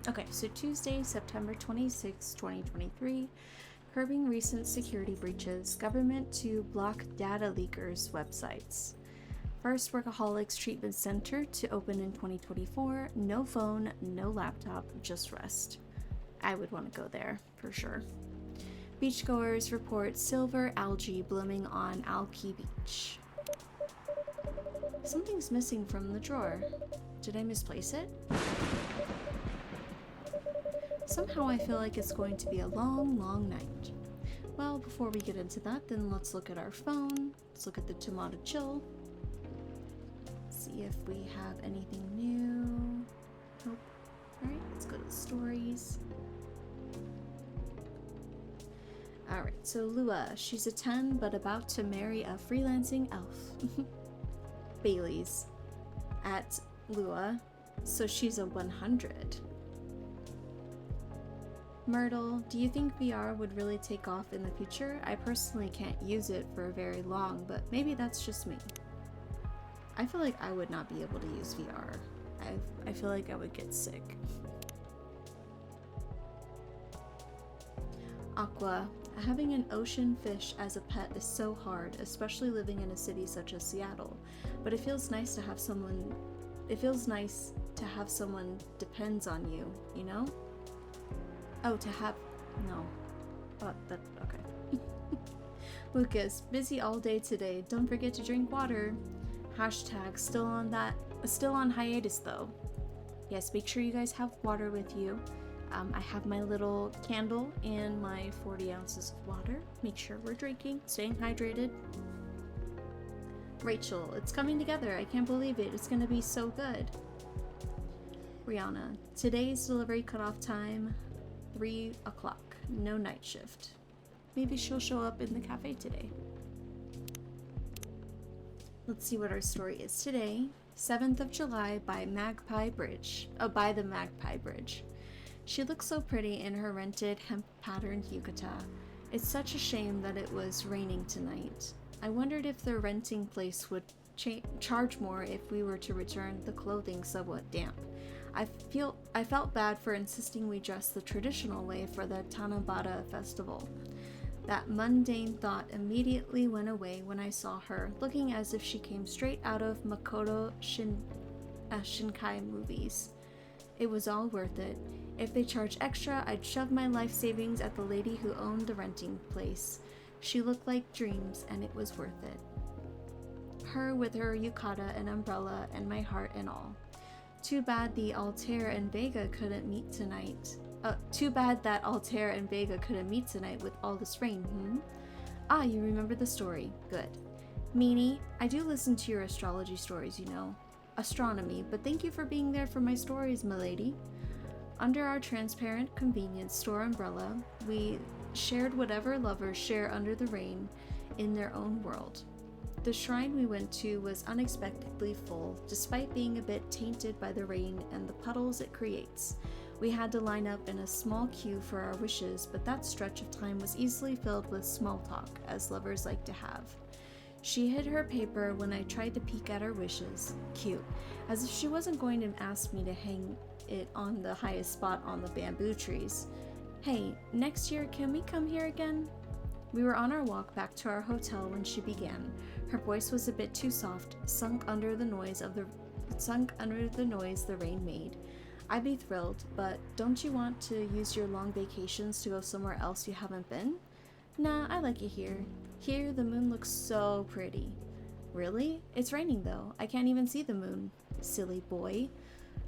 Okay, so Tuesday, September 26, 2023. Curbing recent security breaches. Government to block data leakers' websites. First Workaholics Treatment Center to open in 2024. No phone, no laptop, just rest. I would want to go there, for sure. Beachgoers report silver algae blooming on Alki Beach. Something's missing from the drawer. Did I misplace it? Somehow I feel like it's going to be a long, long night. Well, before we get into that, then let's look at our phone. Let's look at the Tomato Chill. See if we have anything new. Nope. Alright, let's go to the stories. Alright, so Lua, she's a 10 but about to marry a freelancing elf. Bailey's at Lua, so she's a 100. Myrtle, do you think VR would really take off in the future? I personally can't use it for very long, but maybe that's just me. I feel like I would not be able to use VR. I feel like I would get sick. Aqua, having an ocean fish as a pet is so hard, especially living in a city such as Seattle. But it feels nice to have someone. It feels nice to have someone depends on you, you know? Oh, to have no. Oh, that okay. Lucas, busy all day today. Don't forget to drink water. Hashtag still on hiatus though. Yes, make sure you guys have water with you. I have my little candle and my 40 ounces of water. Make sure we're drinking, staying hydrated. Rachel, it's coming together. I can't believe it. It's gonna be so good. Rihanna, today's delivery cutoff time, 3 o'clock. No night shift. Maybe she'll show up in the cafe today. Let's see what our story is today. 7th of July by Magpie Bridge. Oh, by the Magpie Bridge. She looks so pretty in her rented hemp-patterned yukata. It's such a shame that it was raining tonight. I wondered if the renting place would charge more if we were to return the clothing somewhat damp. I felt bad for insisting we dress the traditional way for the Tanabata festival. That mundane thought immediately went away when I saw her, looking as if she came straight out of Makoto Shinkai movies. It was all worth it. If they charged extra, I'd shove my life savings at the lady who owned the renting place. She looked like dreams, and it was worth it. Her with her yukata and umbrella and my heart and all. Too bad the Altair and Vega couldn't meet tonight. Too bad that Altair and Vega couldn't meet tonight with all this rain, Ah, you remember the story. Good. Meanie, I do listen to your astrology stories, you know. Astronomy, but thank you for being there for my stories, milady. Under our transparent convenience store umbrella, we shared whatever lovers share under the rain in their own world. The shrine we went to was unexpectedly full, despite being a bit tainted by the rain and the puddles it creates. We had to line up in a small queue for our wishes, but that stretch of time was easily filled with small talk, as lovers like to have. She hid her paper when I tried to peek at her wishes. Cute. As if she wasn't going to ask me to hang it on the highest spot on the bamboo trees. Hey, next year can we come here again? We were on our walk back to our hotel when she began. Her voice was a bit too soft, sunk under the noise the rain made. I'd be thrilled, but don't you want to use your long vacations to go somewhere else you haven't been? Nah, I like it here. Here, the moon looks so pretty. Really? It's raining though. I can't even see the moon. Silly boy.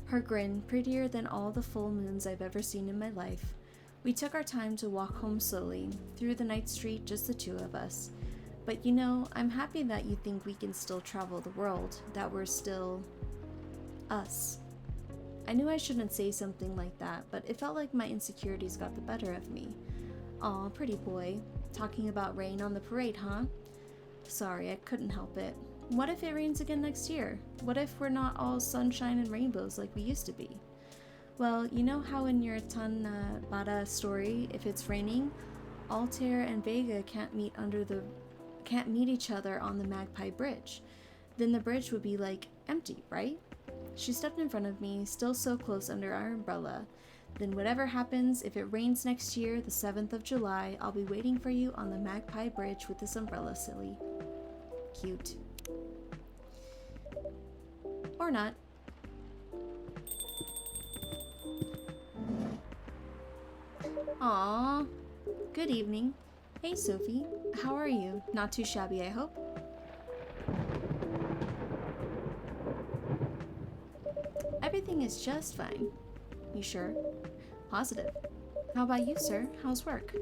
Her grin, prettier than all the full moons I've ever seen in my life. We took our time to walk home slowly, through the night street, just the two of us. But you know, I'm happy that you think we can still travel the world, that we're still us. I knew I shouldn't say something like that, but it felt like my insecurities got the better of me. Aw, pretty boy. Talking about rain on the parade, huh? Sorry, I couldn't help it. What if it rains again next year? What if we're not all sunshine and rainbows like we used to be? Well, you know how in your Tanabata story, if it's raining, Altair and Vega can't meet each other on the Magpie Bridge. Then the bridge would be like empty, right? She stepped in front of me, still so close under our umbrella. Then whatever happens, if it rains next year, the 7th of July, I'll be waiting for you on the Magpie Bridge with this umbrella, silly. Cute. Or not. Aww. Good evening. Hey, Sophie. How are you? Not too shabby, I hope? Everything is just fine. You sure? Positive. How about you, sir? How's work?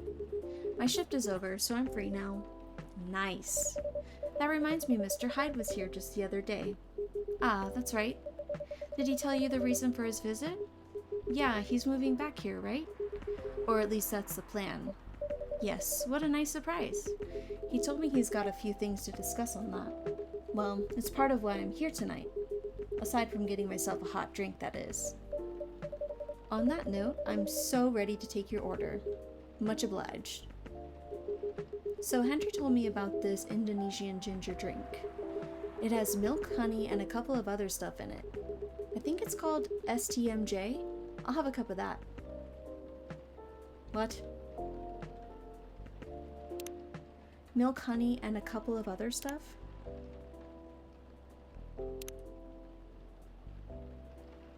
My shift is over, so I'm free now. Nice. That reminds me, Mr. Hyde was here just the other day. Ah, that's right. Did he tell you the reason for his visit? Yeah, he's moving back here, right? Or at least that's the plan. Yes, what a nice surprise. He told me he's got a few things to discuss on that. Well, it's part of why I'm here tonight. Aside from getting myself a hot drink, that is. On that note, I'm so ready to take your order. Much obliged. So Henry told me about this Indonesian ginger drink. It has milk, honey, and a couple of other stuff in it. I think it's called STMJ. I'll have a cup of that. What? Milk, honey, and a couple of other stuff?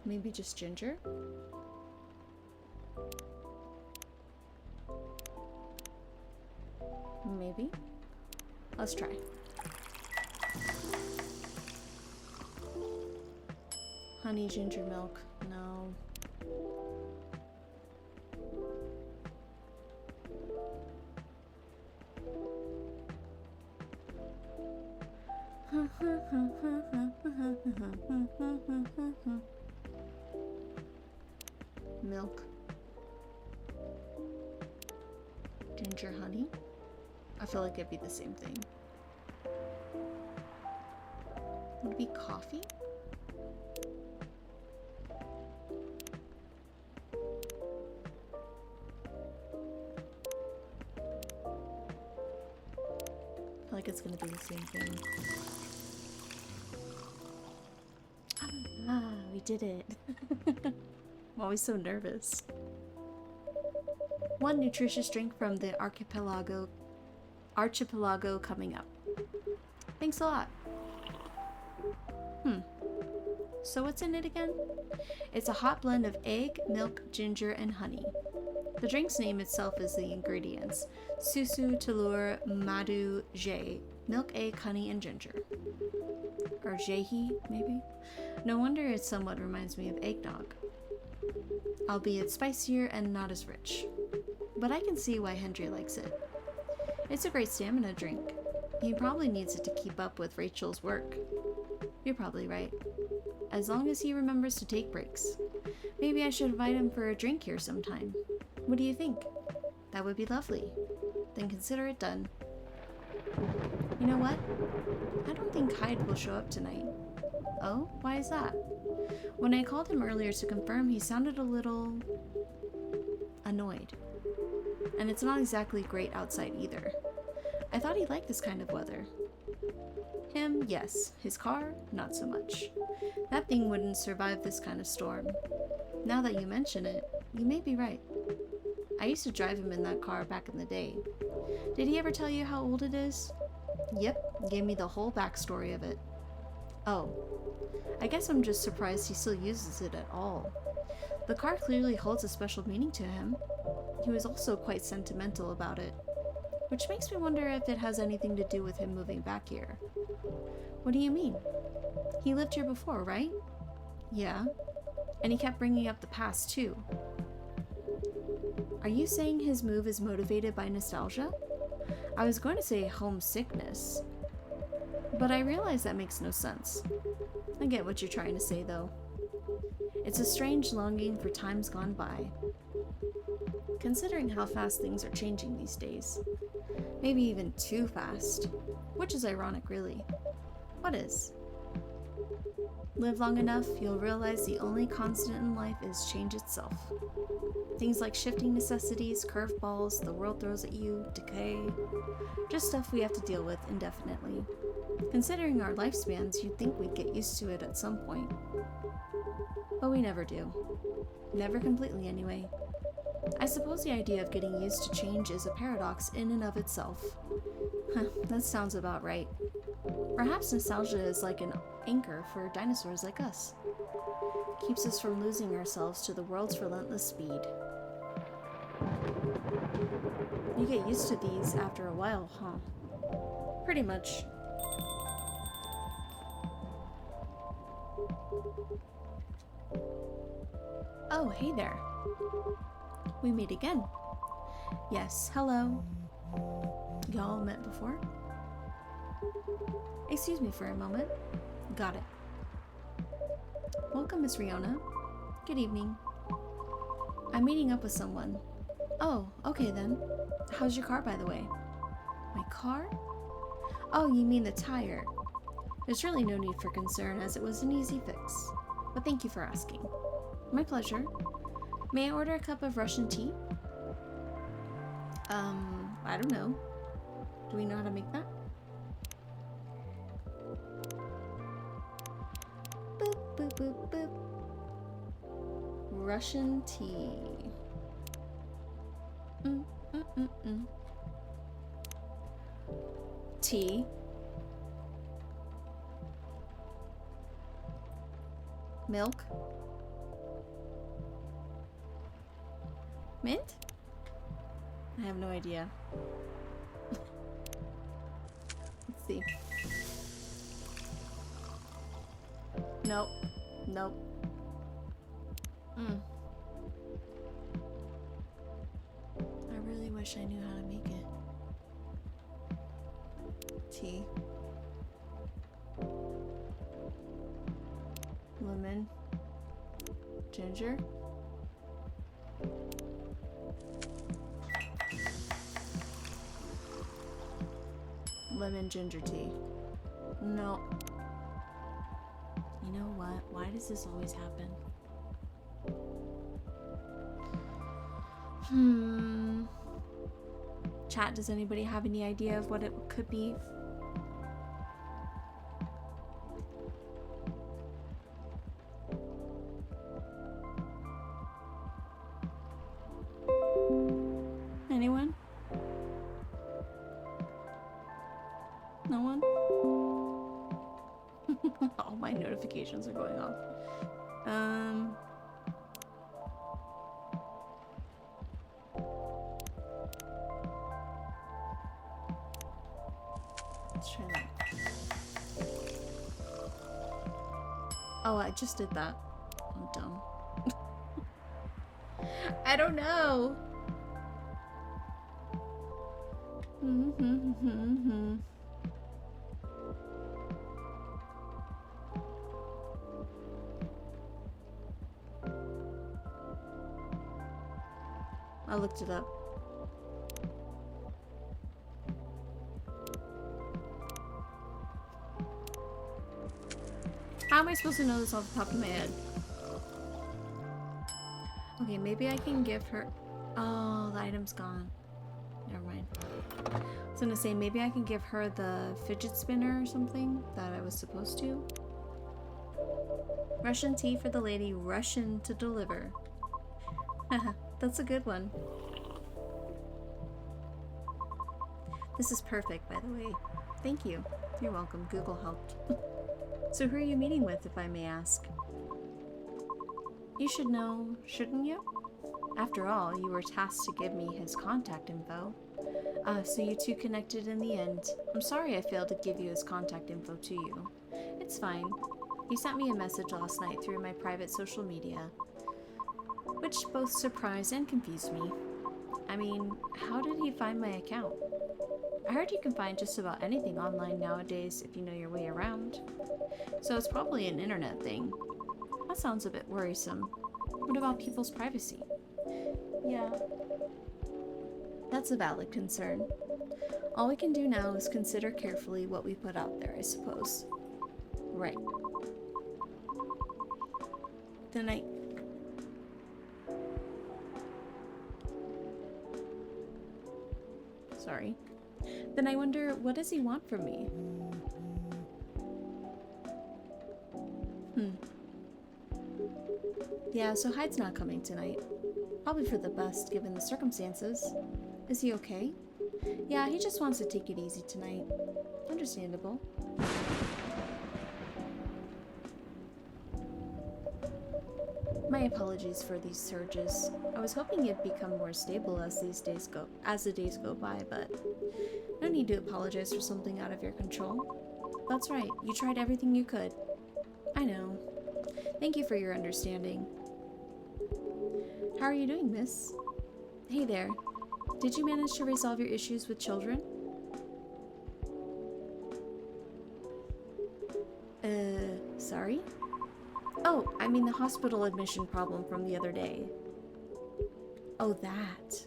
Maybe just ginger? Maybe. Let's try. Honey ginger milk. No. Milk. Ginger honey. I feel like it'd be the same thing. Would it be coffee? I feel like it's gonna be the same thing. Ah, we did it. I'm always so nervous. One nutritious drink from the archipelago coming up. Thanks a lot. So what's in it again? It's a hot blend of egg, milk, ginger, and honey. The drink's name itself is the ingredients. Susu, telur, madu, jay. Milk, egg, honey, and ginger. Or jahi, maybe? No wonder it somewhat reminds me of eggnog. Albeit spicier and not as rich. But I can see why Henry likes it. It's a great stamina drink. He probably needs it to keep up with Rachel's work. You're probably right. As long as he remembers to take breaks. Maybe I should invite him for a drink here sometime. What do you think? That would be lovely. Then consider it done. You know what? I don't think Hyde will show up tonight. Oh, why is that? When I called him earlier to confirm, he sounded a little annoyed. And it's not exactly great outside either. I thought he liked this kind of weather. Him, yes. His car, not so much. That thing wouldn't survive this kind of storm. Now that you mention it, you may be right. I used to drive him in that car back in the day. Did he ever tell you how old it is? Yep, gave me the whole backstory of it. Oh, I guess I'm just surprised he still uses it at all. The car clearly holds a special meaning to him. He was also quite sentimental about it. Which makes me wonder if it has anything to do with him moving back here. What do you mean? He lived here before, right? Yeah. And he kept bringing up the past, too. Are you saying his move is motivated by nostalgia? I was going to say homesickness. But I realize that makes no sense. I get what you're trying to say, though. It's a strange longing for times gone by. Considering how fast things are changing these days. Maybe even too fast. Which is ironic, really. What is? Live long enough, you'll realize the only constant in life is change itself. Things like shifting necessities, curveballs, the world throws at you, decay. Just stuff we have to deal with indefinitely. Considering our lifespans, you'd think we'd get used to it at some point. But we never do. Never completely, anyway. I suppose the idea of getting used to change is a paradox in and of itself. Huh, that sounds about right. Perhaps nostalgia is like an anchor for dinosaurs like us. Keeps us from losing ourselves to the world's relentless speed. You get used to these after a while, huh? Pretty much. Oh, hey there. We meet again. Yes, hello. Y'all met before? Excuse me for a moment. Got it. Welcome, Miss Riona. Good evening. I'm meeting up with someone. Oh, okay then. How's your car, by the way? My car? Oh, you mean the tire. There's really no need for concern, as it was an easy fix. But thank you for asking. My pleasure. May I order a cup of Russian tea? I don't know. Do we know how to make that? Boop, boop, boop, boop. Russian tea. Tea. Milk. Mint? I have no idea. Let's see. Nope. Nope. I really wish I knew how to make it. Tea. Lemon. Ginger. Lemon ginger tea. No. You know what? Why does this always happen? Chat, does anybody have any idea of what it could be? Anyone? No one? All my notifications are going off. Let's try that. Oh, I just did that. I'm dumb. I don't know. I looked it up. How am I supposed to know this off the top of my head? Okay, maybe I can give her... Oh, the item's gone. Never mind. I was gonna say, maybe I can give her the fidget spinner or something that I was supposed to. Russian tea for the lady, Russian to deliver. Haha, that's a good one. This is perfect, by the way. Thank you. You're welcome. Google helped. So who are you meeting with, if I may ask? You should know, shouldn't you? After all, you were tasked to give me his contact info. So you two connected in the end. I'm sorry I failed to give you his contact info to you. It's fine. He sent me a message last night through my private social media, which both surprised and confused me. I mean, how did he find my account? I heard you can find just about anything online nowadays if you know your way around. So it's probably an internet thing. That sounds a bit worrisome. What about people's privacy? Yeah. That's a valid concern. All we can do now is consider carefully what we put out there, I suppose. Right. Then Sorry. Then I wonder, what does he want from me? Yeah, so Hyde's not coming tonight. Probably for the best, given the circumstances. Is he okay? Yeah, he just wants to take it easy tonight. Understandable. My apologies for these surges. I was hoping it'd become more stable as the days go by, but no need to apologize for something out of your control. That's right, you tried everything you could. I know. Thank you for your understanding. How are you doing, miss? Hey there. Did you manage to resolve your issues with children? Sorry? Oh, I mean the hospital admission problem from the other day. Oh, that.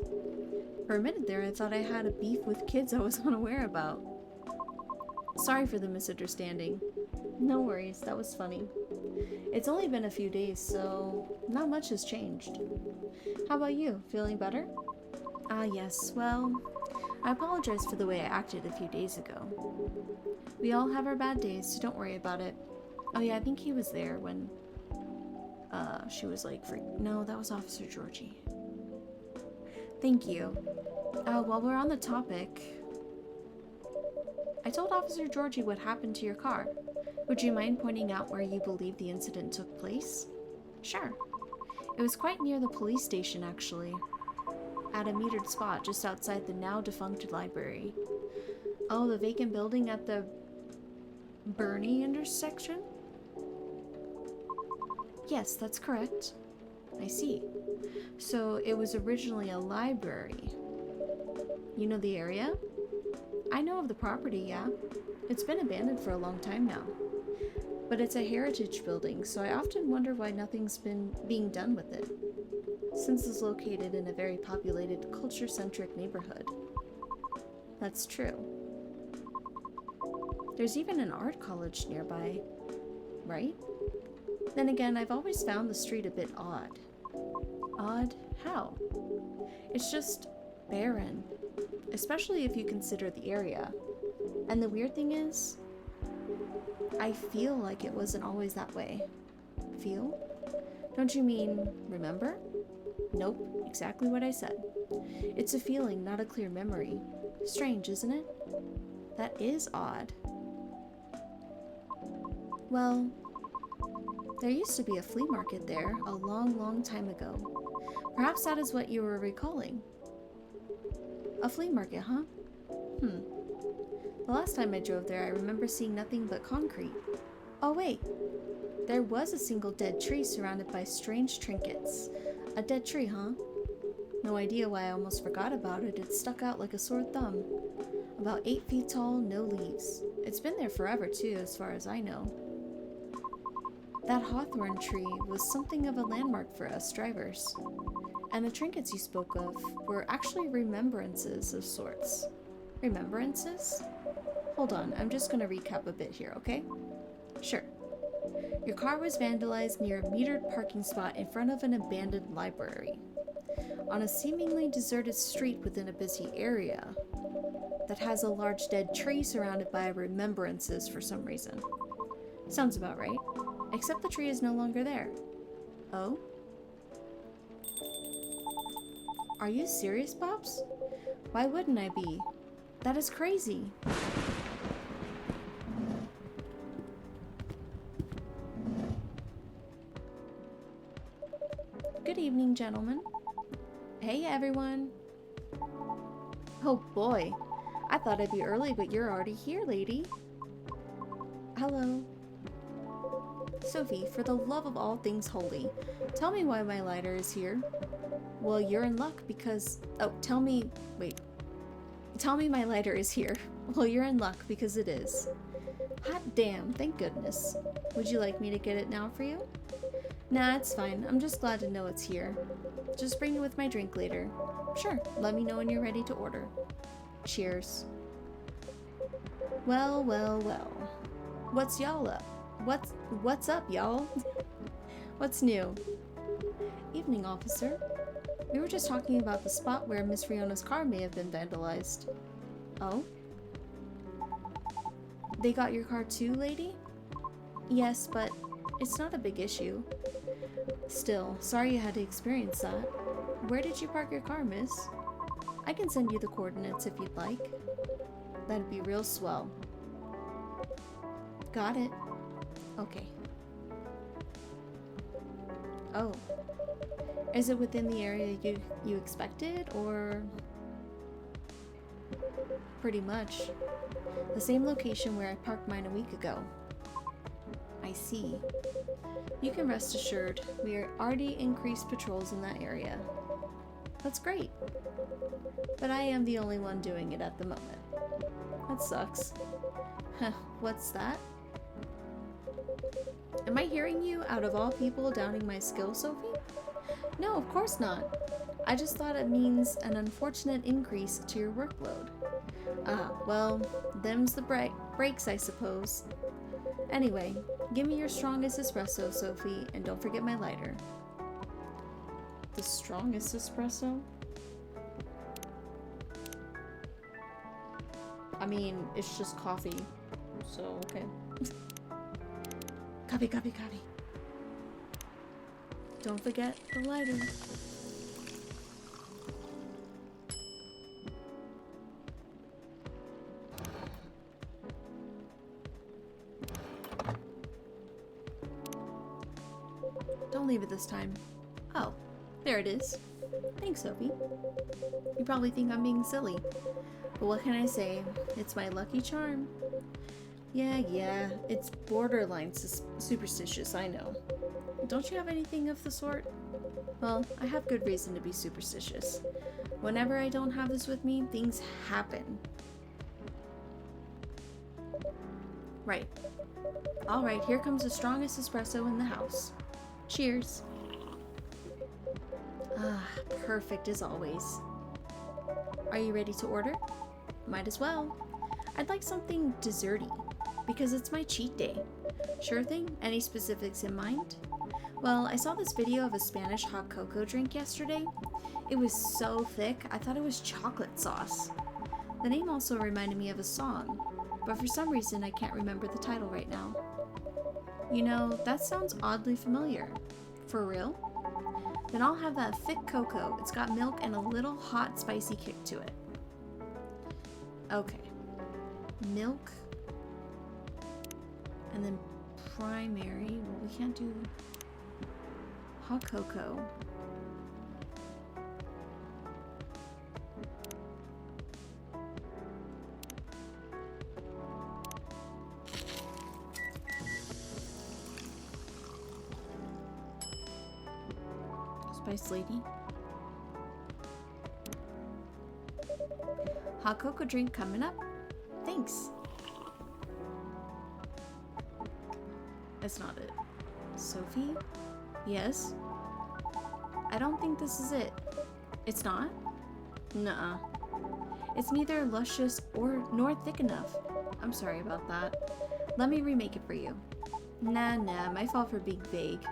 For a minute there, I thought I had a beef with kids I was unaware about. Sorry for the misunderstanding. No worries, that was funny. It's only been a few days, so not much has changed. How about you? Feeling better? Ah, yes. Well, I apologize for the way I acted a few days ago. We all have our bad days, so don't worry about it. Oh yeah, I think he was there when she was like, no, that was Officer Georgie. Thank you. While we're on the topic, I told Officer Georgie what happened to your car. Would you mind pointing out where you believe the incident took place? Sure. It was quite near the police station, actually. At a metered spot just outside the now-defunct library. Oh, the vacant building at the Bernie intersection? Yes, that's correct. I see. So it was originally a library. You know the area? I know of the property, yeah. It's been abandoned for a long time now. But it's a heritage building, so I often wonder why nothing's been being done with it. Since it's located in a very populated, culture-centric neighborhood. That's true. There's even an art college nearby, right? Then again, I've always found the street a bit odd. Odd? How? It's just barren, especially if you consider the area. And the weird thing is, I feel like it wasn't always that way. Feel? Don't you mean remember? Nope, exactly what I said. It's a feeling, not a clear memory. Strange, isn't it? That is odd. Well, there used to be a flea market there a long, long time ago. Perhaps that is what you were recalling. A flea market, huh? The last time I drove there, I remember seeing nothing but concrete. Oh wait, there was a single dead tree surrounded by strange trinkets. A dead tree, huh? No idea why I almost forgot about it. It stuck out like a sore thumb. About 8 feet tall, no leaves. It's been there forever too, as far as I know. That hawthorn tree was something of a landmark for us drivers. And the trinkets you spoke of were actually remembrances of sorts. Remembrances? Hold on, I'm just gonna recap a bit here, okay? Sure. Your car was vandalized near a metered parking spot in front of an abandoned library. On a seemingly deserted street within a busy area that has a large dead tree surrounded by remembrances for some reason. Sounds about right. Except the tree is no longer there. Oh? Are you serious, Pops? Why wouldn't I be? That is crazy. Good evening, gentlemen. Hey, everyone. Oh boy. I thought I'd be early, but you're already here, lady. Hello. Sophie, for the love of all things holy, tell me why my lighter is here. Well, you're in luck because... Oh, tell me my lighter is here. Well, you're in luck because it is. Hot damn, thank goodness. Would you like me to get it now for you? Nah, it's fine. I'm just glad to know it's here. Just bring it with my drink later. Sure, let me know when you're ready to order. Cheers. Well, well, well. What's y'all up? What's up, y'all? What's new? Evening, officer. We were just talking about the spot where Miss Riona's car may have been vandalized. Oh? They got your car too, lady? Yes, but it's not a big issue. Still, sorry you had to experience that. Where did you park your car, miss? I can send you the coordinates if you'd like. That'd be real swell. Got it. Okay. Oh. Is it within the area you expected, or...? Pretty much. The same location where I parked mine a week ago. I see. You can rest assured, we already increased patrols in that area. That's great. But I am the only one doing it at the moment. That sucks. Huh, what's that? Am I hearing you, out of all people, doubting my skill, Sophie? No, of course not. I just thought it means an unfortunate increase to your workload. Ah, well, them's the breaks, I suppose. Anyway, give me your strongest espresso, Sophie, and don't forget my lighter. The strongest espresso? I mean, it's just coffee, so okay. Copy, copy, copy. Don't forget the lighter. Don't leave it this time. Oh, there it is. Thanks, Sophie. You probably think I'm being silly, but what can I say? It's my lucky charm. Yeah, it's borderline superstitious, I know. Don't you have anything of the sort? Well, I have good reason to be superstitious. Whenever I don't have this with me, things happen. Right. Alright, here comes the strongest espresso in the house. Cheers. Ah, perfect as always. Are you ready to order? Might as well. I'd like something desserty, because it's my cheat day. Sure thing. Any specifics in mind? Well, I saw this video of a Spanish hot cocoa drink yesterday. It was so thick, I thought it was chocolate sauce. The name also reminded me of a song, but for some reason I can't remember the title right now. You know, that sounds oddly familiar. For real? Then I'll have that thick cocoa. It's got milk and a little hot, spicy kick to it. Okay. Milk. And then primary. Well, we can't do hot cocoa. Spice lady. Hot cocoa drink coming up. Thanks. That's not it. Sophie? Yes? I don't think this is it. It's not? Nuh-uh. It's neither luscious nor thick enough. I'm sorry about that. Let me remake it for you. Nah, my fault for being vague.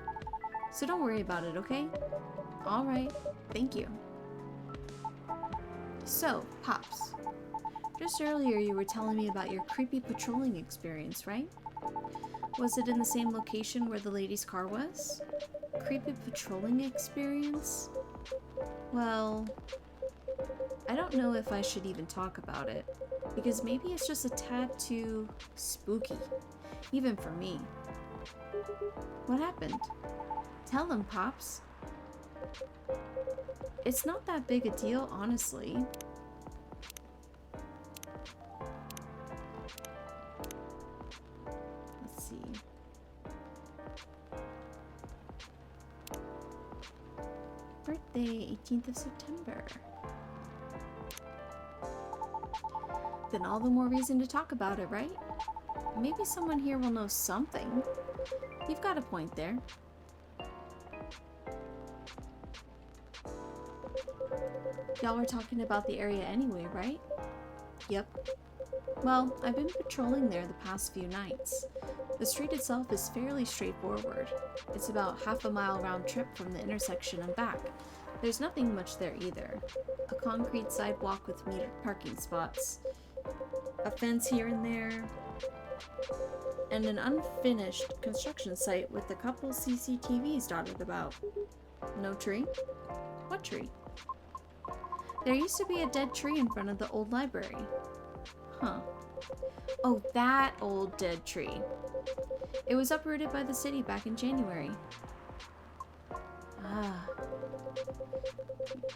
So don't worry about it, okay? Alright, thank you. So, Pops. Just earlier you were telling me about your creepy patrolling experience, right? Was it in the same location where the lady's car was? Creepy patrolling experience? Well, I don't know if I should even talk about it, because maybe it's just a tad too spooky, even for me. What happened? Tell them, Pops. It's not that big a deal, honestly. Let's see. Birthday, 18th of September. Then all the more reason to talk about it, right? Maybe someone here will know something. You've got a point there. Y'all were talking about the area anyway, right? Yep. Well, I've been patrolling there the past few nights. The street itself is fairly straightforward. It's about half a mile round trip from the intersection and back. There's nothing much there either. A concrete sidewalk with metered parking spots. A fence here and there. and an unfinished construction site with a couple CCTVs dotted about. No tree? What tree? There used to be a dead tree in front of the old library. Huh. Oh, that old dead tree. It was uprooted by the city back in January. Ah.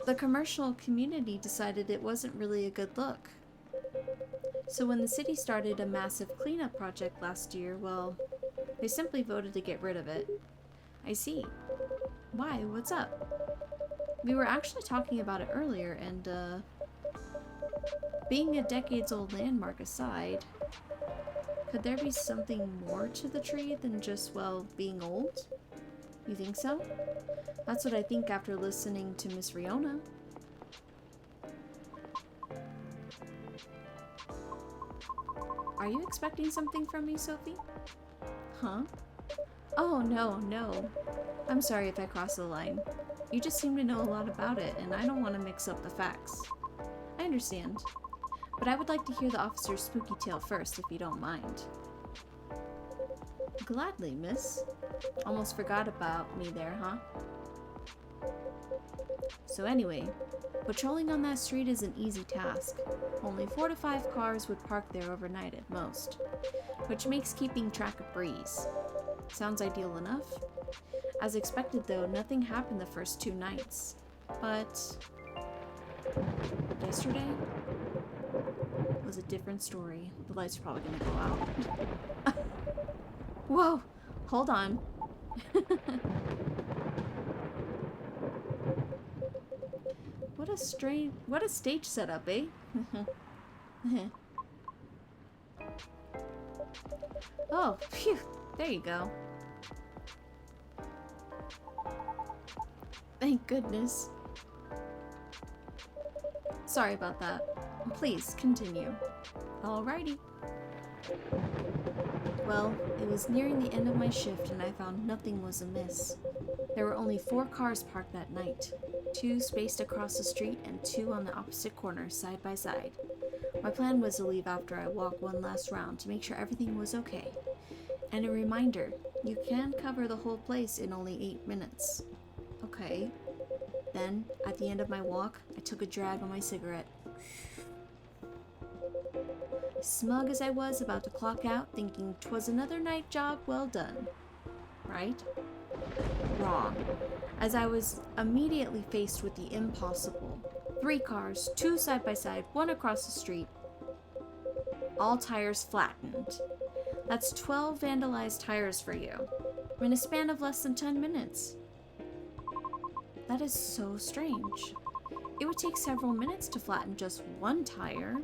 The commercial community decided it wasn't really a good look. So when the city started a massive cleanup project last year, well, they simply voted to get rid of it. I see. Why? What's up? We were actually talking about it earlier, and, being a decades-old landmark aside, could there be something more to the tree than just, well, being old? You think so? That's what I think after listening to Miss Riona. Are you expecting something from me, Sophie? Huh? Oh, no. I'm sorry if I crossed the line. You just seem to know a lot about it, and I don't want to mix up the facts. I understand. But I would like to hear the officer's spooky tale first, if you don't mind. Gladly, miss. Almost forgot about me there, huh? So anyway, patrolling on that street is an easy task. Only 4 to 5 cars would park there overnight at most, which makes keeping track a breeze. Sounds ideal enough. As expected though, nothing happened the first 2 nights. But yesterday was a different story. The lights are probably gonna go out. Whoa! Hold on. What a stage setup, eh? Oh, phew, there you go. Thank goodness. Sorry about that. Please, continue. Alrighty. Well, it was nearing the end of my shift and I found nothing was amiss. There were only 4 cars parked that night. 2 spaced across the street and 2 on the opposite corner, side by side. My plan was to leave after I walked one last round to make sure everything was okay. And a reminder, you can cover the whole place in only 8 minutes. Okay. Then, at the end of my walk, I took a drag on my cigarette. Smug as I was about to clock out, thinking 'twas another night job well done. Right? Wrong. As I was immediately faced with the impossible. 3 cars, 2 side by side, 1 across the street. All tires flattened. That's 12 vandalized tires for you, in a span of less than 10 minutes. That is so strange. It would take several minutes to flatten just 1 tire.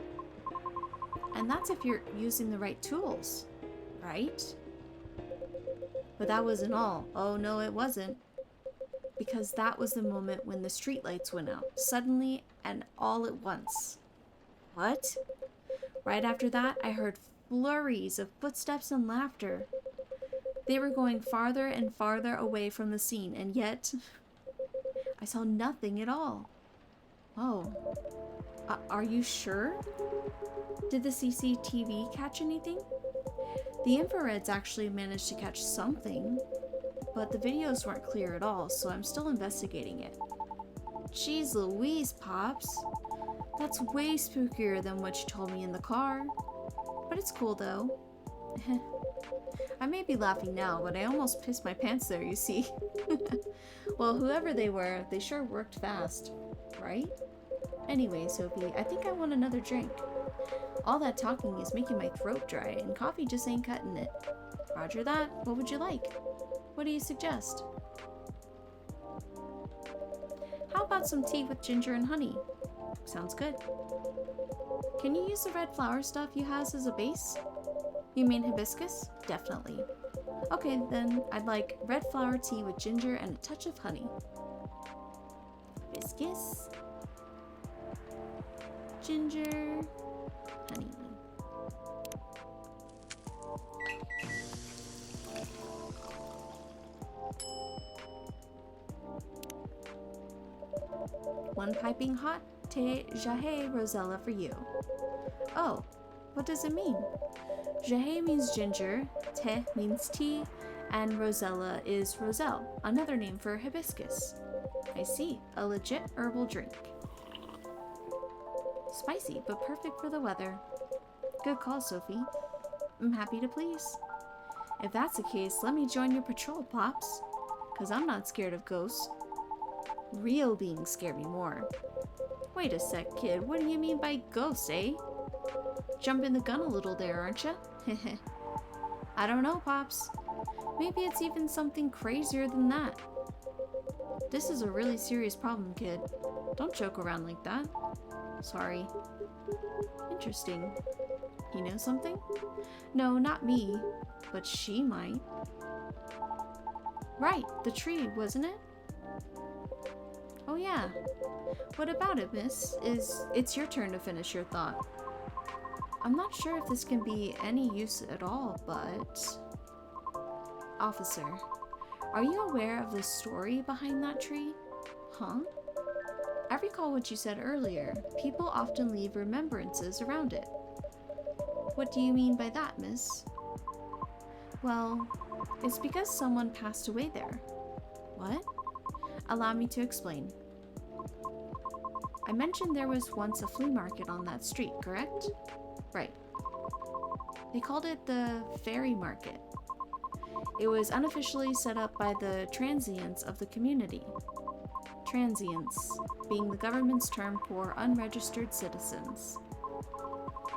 And that's if you're using the right tools, right? But that wasn't all. Oh no, it wasn't. Because that was the moment when the streetlights went out, suddenly and all at once. What? Right after that, I heard flurries of footsteps and laughter. They were going farther and farther away from the scene, and yet I saw nothing at all. Oh. Are you sure? Did the CCTV catch anything? The infrareds actually managed to catch something, but the videos weren't clear at all, so I'm still investigating it. Jeez Louise, Pops. That's way spookier than what you told me in the car. But it's cool though. I may be laughing now, but I almost pissed my pants there, you see. Well, whoever they were, they sure worked fast, right? Anyway, Sophie, I think I want another drink. All that talking is making my throat dry, and coffee just ain't cutting it. Roger that. What would you like? What do you suggest? How about some tea with ginger and honey? Sounds good. Can you use the red flower stuff you has as a base? You mean hibiscus? Definitely. Okay, then I'd like red flower tea with ginger and a touch of honey. Hibiscus, ginger, honey. One piping hot Te Jahe Rosella for you. Oh, what does it mean? Jahe means ginger, Te Te means tea, and Rosella is roselle, another name for hibiscus. I see, a legit herbal drink. Spicy, but perfect for the weather. Good call, Sophie. I'm happy to please. If that's the case, let me join your patrol, Pops. 'Cause I'm not scared of ghosts. Real beings scare me more. Wait a sec, kid. What do you mean by ghosts, eh? Jumping the gun a little there, aren't ya? Heh. I don't know, Pops. Maybe it's even something crazier than that. This is a really serious problem, kid. Don't joke around like that. Sorry. Interesting. You know something? No, not me. But she might. Right, the tree, wasn't it? Oh yeah. What about it, miss? It's your turn to finish your thought. I'm not sure if this can be any use at all, but... Officer, are you aware of the story behind that tree? Huh? I recall what you said earlier. People often leave remembrances around it. What do you mean by that, miss? Well, it's because someone passed away there. What? Allow me to explain. I mentioned there was once a flea market on that street, correct? Right. They called it the Fairy Market. It was unofficially set up by the transients of the community. Transients being the government's term for unregistered citizens,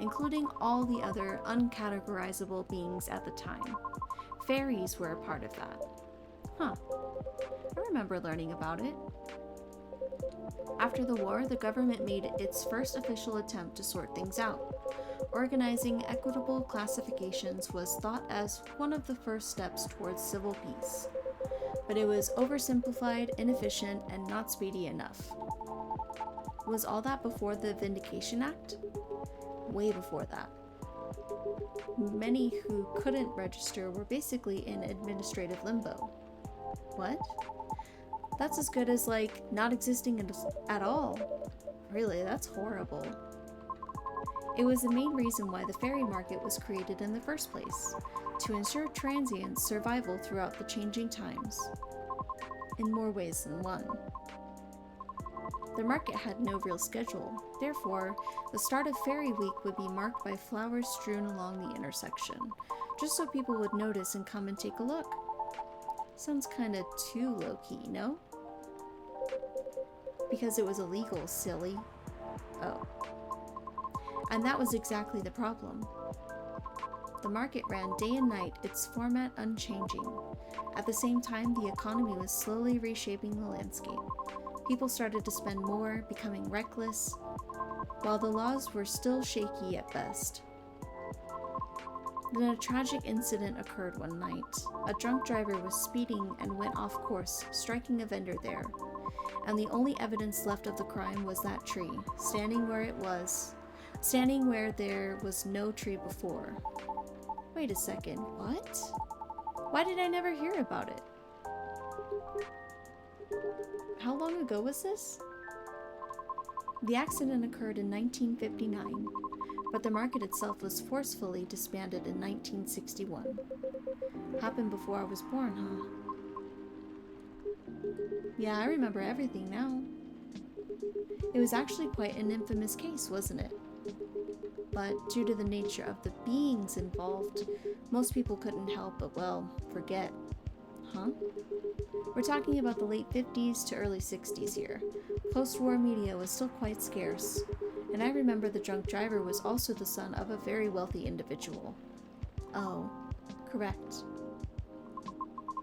including all the other uncategorizable beings at the time. Fairies were a part of that. Huh. I remember learning about it. After the war, the government made its first official attempt to sort things out. Organizing equitable classifications was thought as one of the first steps towards civil peace. But it was oversimplified, inefficient, and not speedy enough. Was all that before the Vindication Act? Way before that. Many who couldn't register were basically in administrative limbo. What? That's as good as, like, not existing at all. Really, that's horrible. It was the main reason why the fairy market was created in the first place, to ensure transients' survival throughout the changing times. In more ways than one. The market had no real schedule, therefore, the start of Fairy Week would be marked by flowers strewn along the intersection, just so people would notice and come and take a look. Sounds kinda too low-key, no? Because it was illegal, silly. Oh. And that was exactly the problem. The market ran day and night, its format unchanging. At the same time, the economy was slowly reshaping the landscape. People started to spend more, becoming reckless, while the laws were still shaky at best. Then a tragic incident occurred one night. A drunk driver was speeding and went off course, striking a vendor there. And the only evidence left of the crime was that tree, standing where there was no tree before. Wait a second, what? Why did I never hear about it? How long ago was this? The accident occurred in 1959, but the market itself was forcefully disbanded in 1961. Happened before I was born, huh? Yeah, I remember everything now. It was actually quite an infamous case, wasn't it? But due to the nature of the beings involved, most people couldn't help but, well, forget. Huh? We're talking about the late 50s to early 60s here. Post-war media was still quite scarce, and I remember the drunk driver was also the son of a very wealthy individual. Oh, correct.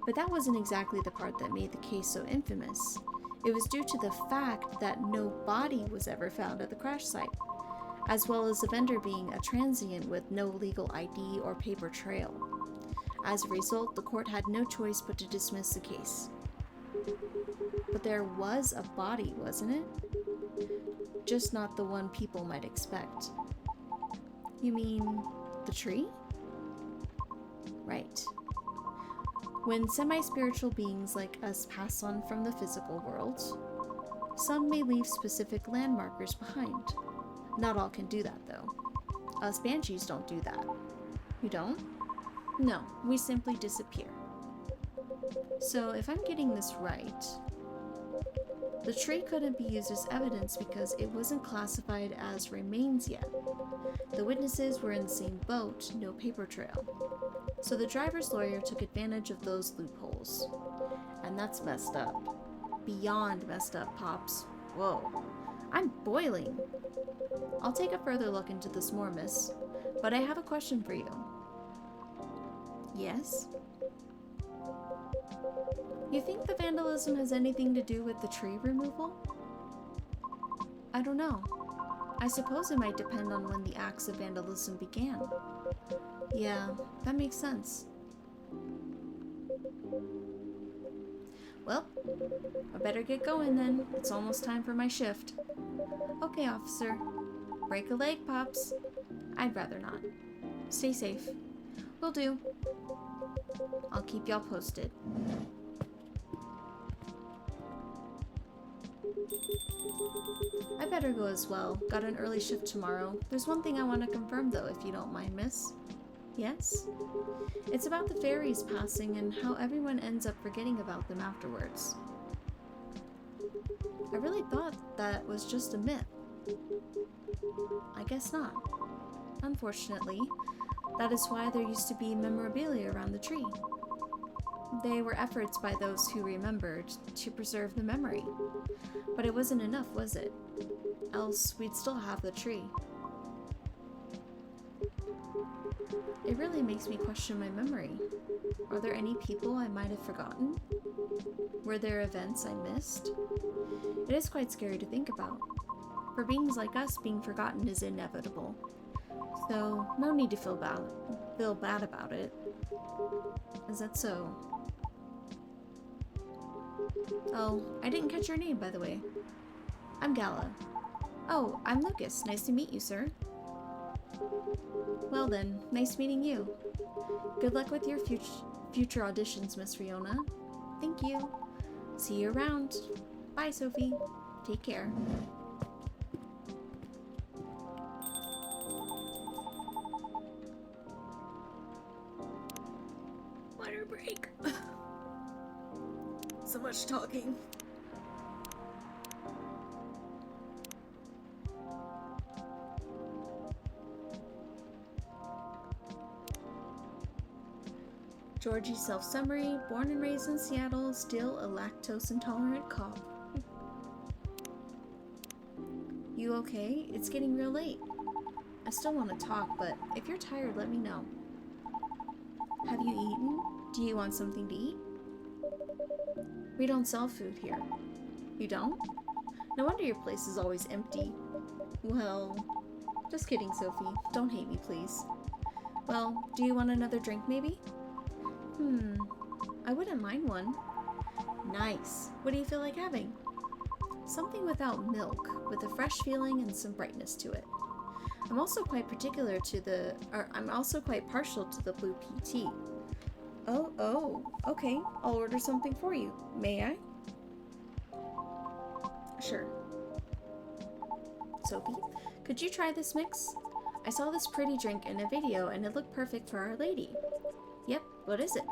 But that wasn't exactly the part that made the case so infamous. It was due to the fact that no body was ever found at the crash site, as well as the vendor being a transient with no legal ID or paper trail. As a result, the court had no choice but to dismiss the case. But there was a body, wasn't it? Just not the one people might expect. You mean the tree? Right. When semi-spiritual beings like us pass on from the physical world, some may leave specific landmarkers behind. Not all can do that, though. Us banshees don't do that. You don't? No, we simply disappear. So if I'm getting this right, the tree couldn't be used as evidence because it wasn't classified as remains yet. The witnesses were in the same boat, no paper trail. So the driver's lawyer took advantage of those loopholes. And that's messed up. Beyond messed up, Pops. Whoa. I'm boiling. I'll take a further look into this more, miss. But I have a question for you. Yes? You think the vandalism has anything to do with the tree removal? I don't know. I suppose it might depend on when the acts of vandalism began. Yeah, that makes sense. Well, I better get going then. It's almost time for my shift. Okay, officer. Break a leg, Pops. I'd rather not. Stay safe. Will do. I'll keep y'all posted. I better go as well. Got an early shift tomorrow. There's one thing I want to confirm though, if you don't mind, miss. Yes? It's about the fairies passing and how everyone ends up forgetting about them afterwards. I really thought that was just a myth. I guess not. Unfortunately, that is why there used to be memorabilia around the tree. They were efforts by those who remembered to preserve the memory. But it wasn't enough, was it? Else we'd still have the tree. It really makes me question my memory. Are there any people I might have forgotten? Were there events I missed? It is quite scary to think about. For beings like us, being forgotten is inevitable. So, no need to feel bad about it. Is that so? Oh, I didn't catch your name, by the way. I'm Gala. Oh, I'm Lucas. Nice to meet you, sir. Well then, nice meeting you. Good luck with your future auditions, Miss Fiona. Thank you. See you around. Bye, Sophie. Take care. Water break. So much talking. Georgie self-summary, born and raised in Seattle, still a lactose-intolerant cop. You okay? It's getting real late. I still want to talk, but if you're tired, let me know. Have you eaten? Do you want something to eat? We don't sell food here. You don't? No wonder your place is always empty. Well, just kidding, Sophie. Don't hate me, please. Well, do you want another drink, maybe? I wouldn't mind one. Nice. What do you feel like having? Something without milk, with a fresh feeling and some brightness to it. I'm also quite partial to the blue pea tea. Oh, okay. I'll order something for you. May I? Sure. Sophie, could you try this mix? I saw this pretty drink in a video and it looked perfect for Our Lady. Yep, what is it?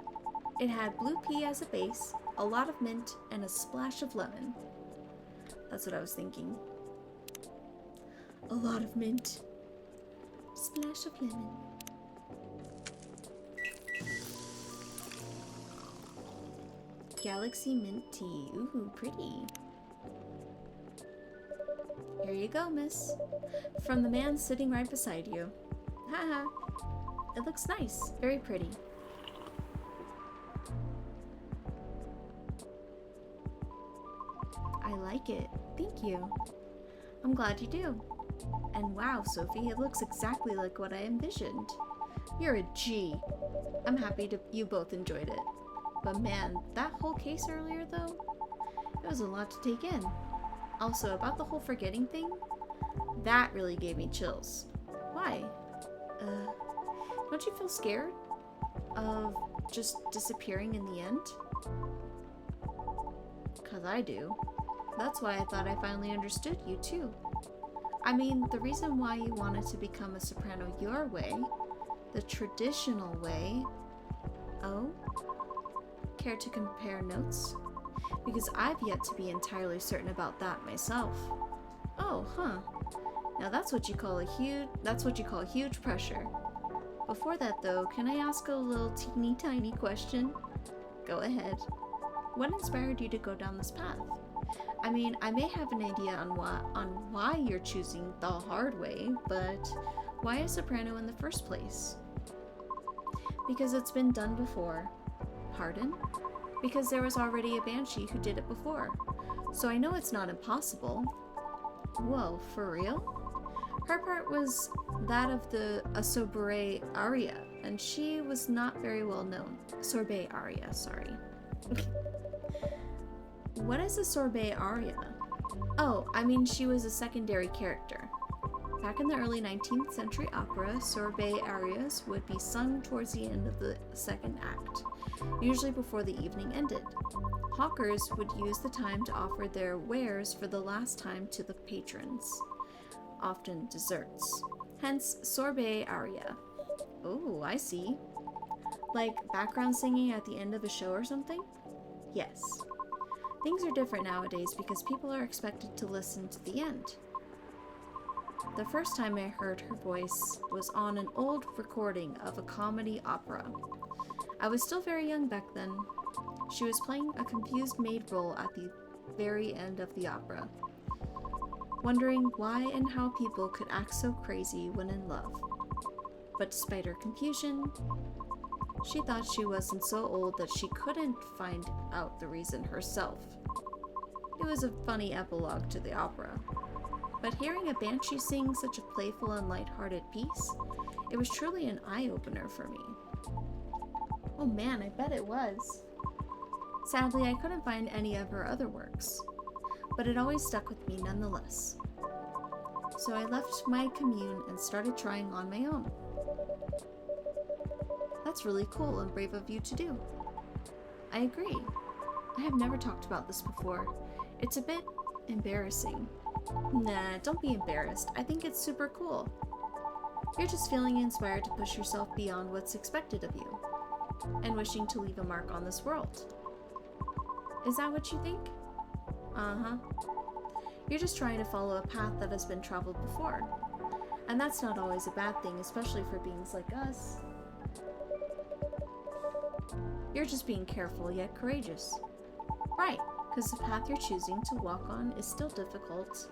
It had blue pea as a base, a lot of mint, and a splash of lemon. That's what I was thinking. A lot of mint. Splash of lemon. Galaxy mint tea. Ooh, pretty. Here you go, miss. From the man sitting right beside you. Haha. It looks nice. Very pretty. I like it. Thank you. I'm glad you do. And wow, Sophie, it looks exactly like what I envisioned. You're a G. I'm happy you both enjoyed it. But man, that whole case earlier though, it was a lot to take in. Also, about the whole forgetting thing, that really gave me chills. Why? Don't you feel scared of just disappearing in the end? 'Cause I do. That's why I thought I finally understood you too. I mean, the reason why you wanted to become a soprano your way, the traditional way, Oh? Care to compare notes? Because I've yet to be entirely certain about that myself. Oh, huh. Now that's what you call huge pressure. Before that though, can I ask a little teeny tiny question? Go ahead. What inspired you to go down this path? I mean, I may have an idea on why you're choosing the hard way, but why a soprano in the first place? Because it's been done before. Pardon? Because there was already a banshee who did it before. So I know it's not impossible. Whoa, for real? Her part was that of a sorbet aria, and she was not very well known. Sorbet aria, sorry. What is a sorbet aria? Oh, I mean she was a secondary character. Back in the early 19th century opera, sorbet arias would be sung towards the end of the second act, usually before the evening ended. Hawkers would use the time to offer their wares for the last time to the patrons, often desserts. Hence, sorbet aria. Oh, I see. Like background singing at the end of a show or something? Yes. Things are different nowadays because people are expected to listen to the end. The first time I heard her voice was on an old recording of a comedy opera. I was still very young back then. She was playing a confused maid role at the very end of the opera, wondering why and how people could act so crazy when in love. But despite her confusion, she thought she wasn't so old that she couldn't find out the reason herself. It was a funny epilogue to the opera. But hearing a banshee sing such a playful and light-hearted piece, it was truly an eye-opener for me. Oh man, I bet it was. Sadly, I couldn't find any of her other works, but it always stuck with me nonetheless. So I left my commune and started trying on my own. That's really cool and brave of you to do. I agree. I have never talked about this before. It's a bit embarrassing. Nah, don't be embarrassed. I think it's super cool. You're just feeling inspired to push yourself beyond what's expected of you, and wishing to leave a mark on this world. Is that what you think? Uh-huh. You're just trying to follow a path that has been traveled before. And that's not always a bad thing, especially for beings like us. You're just being careful yet courageous. Right, because the path you're choosing to walk on is still difficult.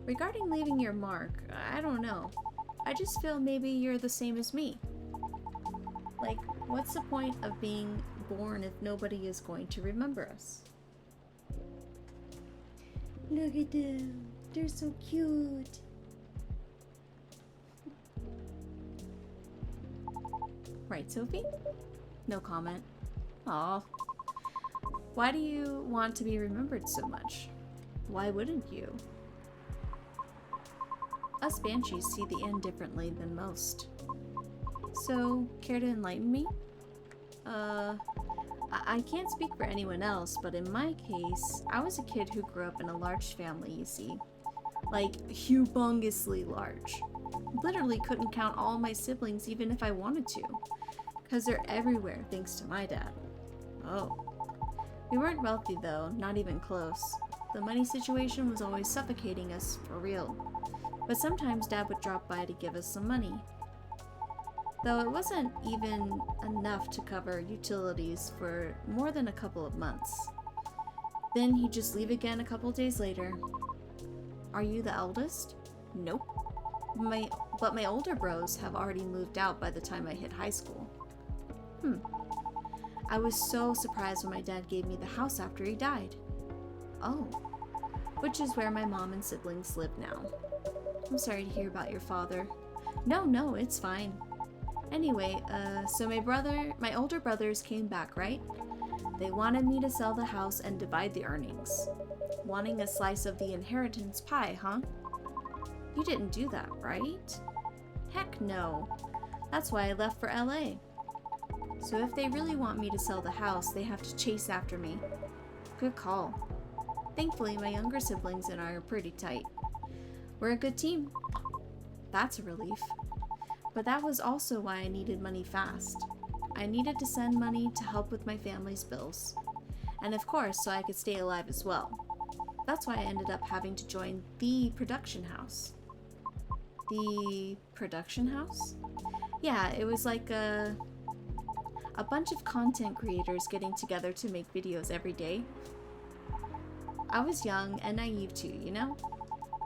Regarding leaving your mark, I don't know. I just feel maybe you're the same as me. Like, what's the point of being born if nobody is going to remember us? Look at them. They're so cute. Right, Sophie? No comment. Aw. Why do you want to be remembered so much? Why wouldn't you? Us banshees see the end differently than most. So, care to enlighten me? I can't speak for anyone else, but in my case, I was a kid who grew up in a large family, you see. Like, humongously large. Literally couldn't count all my siblings even if I wanted to, because they're everywhere thanks to my dad. Oh. We weren't wealthy though, not even close. The money situation was always suffocating us, for real. But sometimes Dad would drop by to give us some money. Though it wasn't even enough to cover utilities for more than a couple of months. Then he'd just leave again a couple days later. Are you the eldest? Nope. But my older bros have already moved out by the time I hit high school. I was so surprised when my dad gave me the house after he died. Oh. Which is where my mom and siblings live now. I'm sorry to hear about your father. No, it's fine. Anyway, so my older brothers came back, right? They wanted me to sell the house and divide the earnings. Wanting a slice of the inheritance pie, huh? You didn't do that, right? Heck no. That's why I left for LA. So if they really want me to sell the house, they have to chase after me. Good call. Thankfully, my younger siblings and I are pretty tight. We're a good team. That's a relief. But that was also why I needed money fast. I needed to send money to help with my family's bills. And of course, so I could stay alive as well. That's why I ended up having to join the production house. The production house? Yeah, it was like a bunch of content creators getting together to make videos every day. I was young and naive too, you know?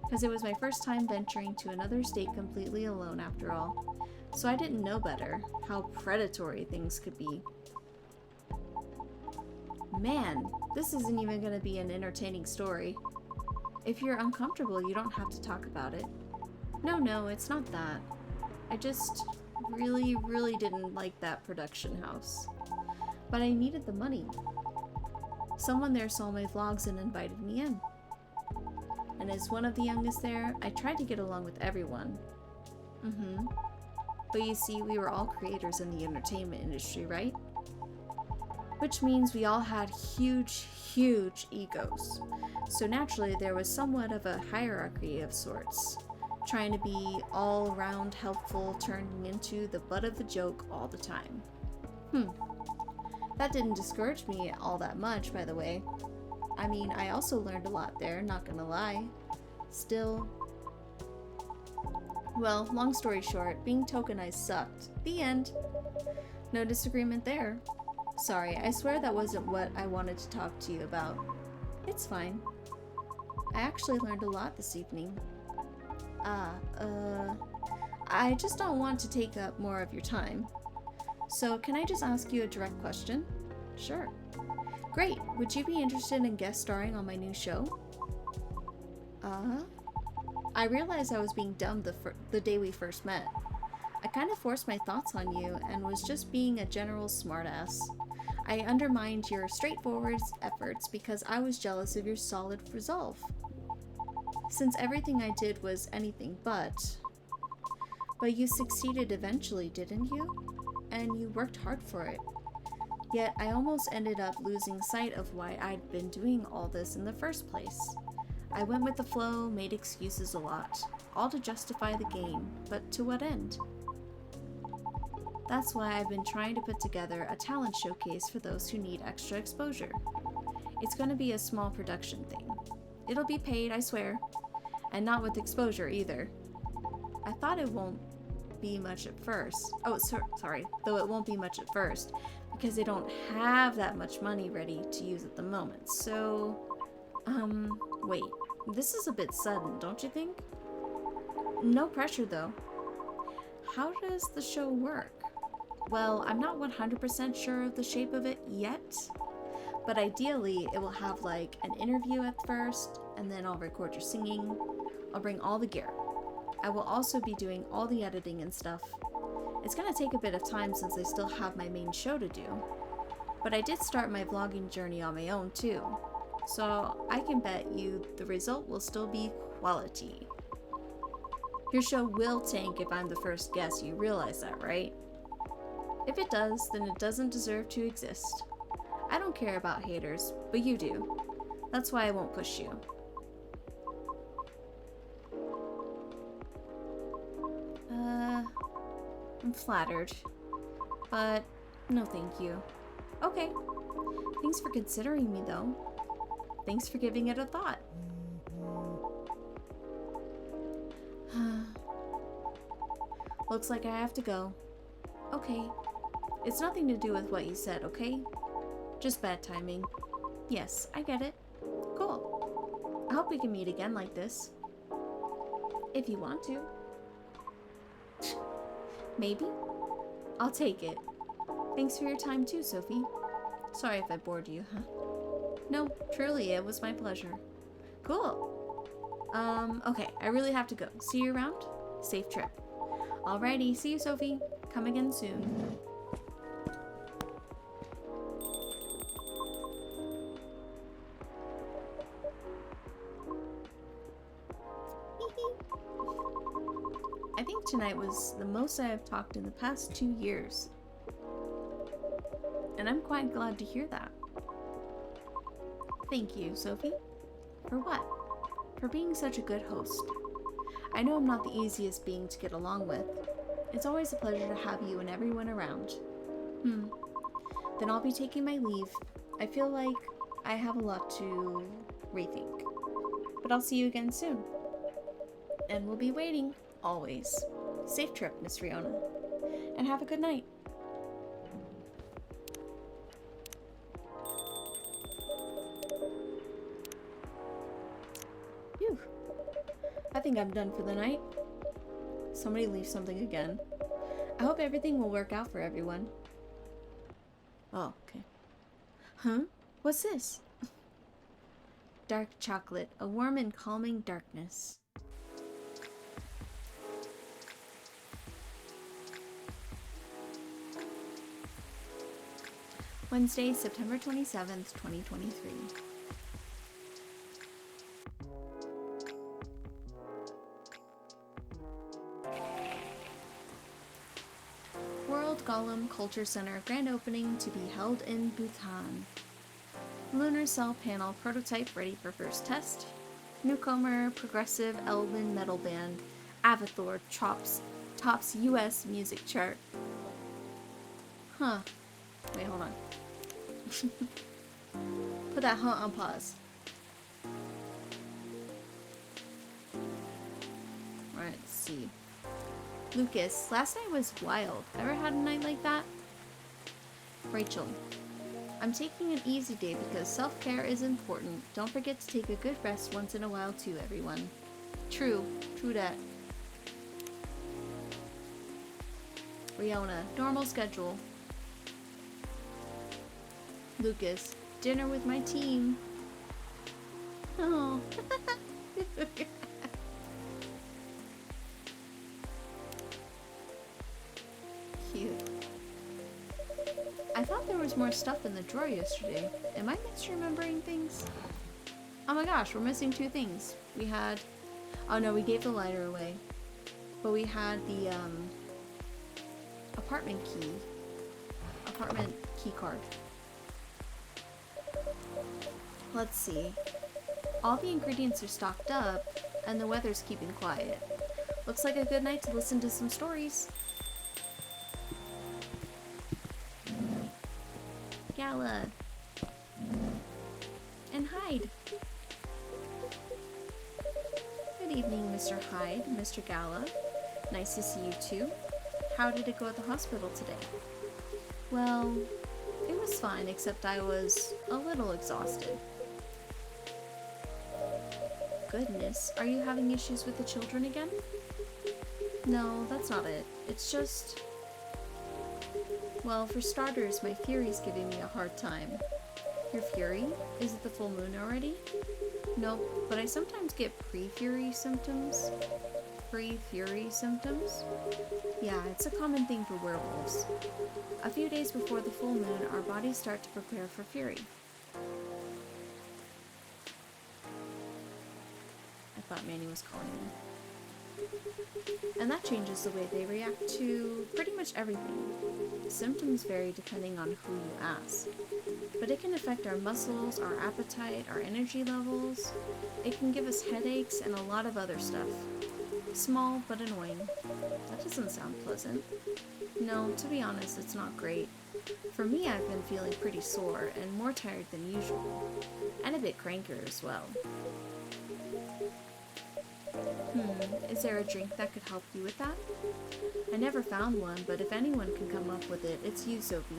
Because it was my first time venturing to another state completely alone after all. So I didn't know better how predatory things could be. Man, this isn't even going to be an entertaining story. If you're uncomfortable, you don't have to talk about it. No, it's not that. I just really didn't like that production house. But I needed the money. Someone there saw my vlogs and invited me in. And as one of the youngest there, I tried to get along with everyone. But you see, we were all creators in the entertainment industry, right? Which means we all had huge egos. So naturally, there was somewhat of a hierarchy of sorts. Trying to be all-around helpful, turning into the butt of the joke all the time. That didn't discourage me all that much, by the way. I mean, I also learned a lot there, not gonna lie. Still... Well, long story short, being tokenized sucked. The end. No disagreement there. Sorry, I swear that wasn't what I wanted to talk to you about. It's fine. I actually learned a lot this evening. I just don't want to take up more of your time. So, can I just ask you a direct question? Sure. Great. Would you be interested in guest starring on my new show? I realized I was being dumb the day we first met. I kind of forced my thoughts on you and was just being a general smartass. I undermined your straightforward efforts because I was jealous of your solid resolve. Since everything I did was anything but. But you succeeded eventually, didn't you? And you worked hard for it. Yet I almost ended up losing sight of why I'd been doing all this in the first place. I went with the flow, made excuses a lot, all to justify the gain, but to what end? That's why I've been trying to put together a talent showcase for those who need extra exposure. It's going to be a small production thing. It'll be paid, I swear, and not with exposure either. I thought it won't be much at first. Though it won't be much at first, because they don't have that much money ready to use at the moment. So, wait, this is a bit sudden, don't you think? No pressure though. How does the show work? Well, I'm not 100% sure of the shape of it yet, but ideally it will have like an interview at first, and then I'll record your singing. I'll bring all the gear. I will also be doing all the editing and stuff. It's gonna take a bit of time since I still have my main show to do, but I did start my vlogging journey on my own too, so I can bet you the result will still be quality. Your show will tank if I'm the first guest, you realize that, right? If it does, then it doesn't deserve to exist. I don't care about haters, but you do. That's why I won't push you. I'm flattered, but no thank you. Okay. Thanks for considering me though. Thanks for giving it a thought. Looks like I have to go. Okay. It's nothing to do with what you said, okay? Just bad timing. Yes, I get it. Cool. I hope we can meet again like this. If you want to. Maybe? I'll take it. Thanks for your time too, Sophie. Sorry if I bored you, huh? No, truly, it was my pleasure. Cool. Okay, I really have to go. See you around? Safe trip. Alrighty, see you, Sophie. Come again soon. I think tonight was the most I have talked in the past 2 years. And I'm quite glad to hear that. Thank you, Sophie. For what? For being such a good host. I know I'm not the easiest being to get along with. It's always a pleasure to have you and everyone around. Then I'll be taking my leave. I feel like I have a lot to rethink. But I'll see you again soon. And we'll be waiting, always. Safe trip, Miss Riona. And have a good night. Phew. I think I'm done for the night. Somebody leave something again. I hope everything will work out for everyone. Oh, okay. Huh? What's this? Dark chocolate, a warm and calming darkness. Wednesday, September 27th, 2023. World Golem Culture Center grand opening to be held in Bhutan. Lunar cell panel prototype ready for first test. Newcomer progressive elven metal band Avathor tops US music chart. Huh. Wait, hold on. Put that huh on pause. Alright, let's see. Lucas, last night was wild. Ever had a night like that? Rachel, I'm taking an easy day because self-care is important. Don't forget to take a good rest once in a while too, everyone. True that. Riona, normal schedule. Lucas, dinner with my team. Oh. Cute. I thought there was more stuff in the drawer yesterday. Am I misremembering things? Oh my gosh, we're missing two things. We had... Oh no, we gave the lighter away. But we had the, apartment key card. Let's see. All the ingredients are stocked up, and the weather's keeping quiet. Looks like a good night to listen to some stories. Gala. And Hyde. Good evening, Mr. Hyde, Mr. Gala. Nice to see you too. How did it go at the hospital today? Well, it was fine, except I was a little exhausted. Goodness, are you having issues with the children again? No, that's not it. It's just... Well, for starters, my Fury's giving me a hard time. Your Fury? Is it the full moon already? Nope, but I sometimes get pre-Fury symptoms. Pre-Fury symptoms? Yeah, it's a common thing for werewolves. A few days before the full moon, our bodies start to prepare for Fury. I thought Manny was calling me. And that changes the way they react to pretty much everything. Symptoms vary depending on who you ask. But it can affect our muscles, our appetite, our energy levels. It can give us headaches and a lot of other stuff. Small but annoying. That doesn't sound pleasant. No, to be honest, it's not great. For me, I've been feeling pretty sore and more tired than usual. And a bit crankier as well. Is there a drink that could help you with that? I never found one, but if anyone can come up with it, it's you, Sophie.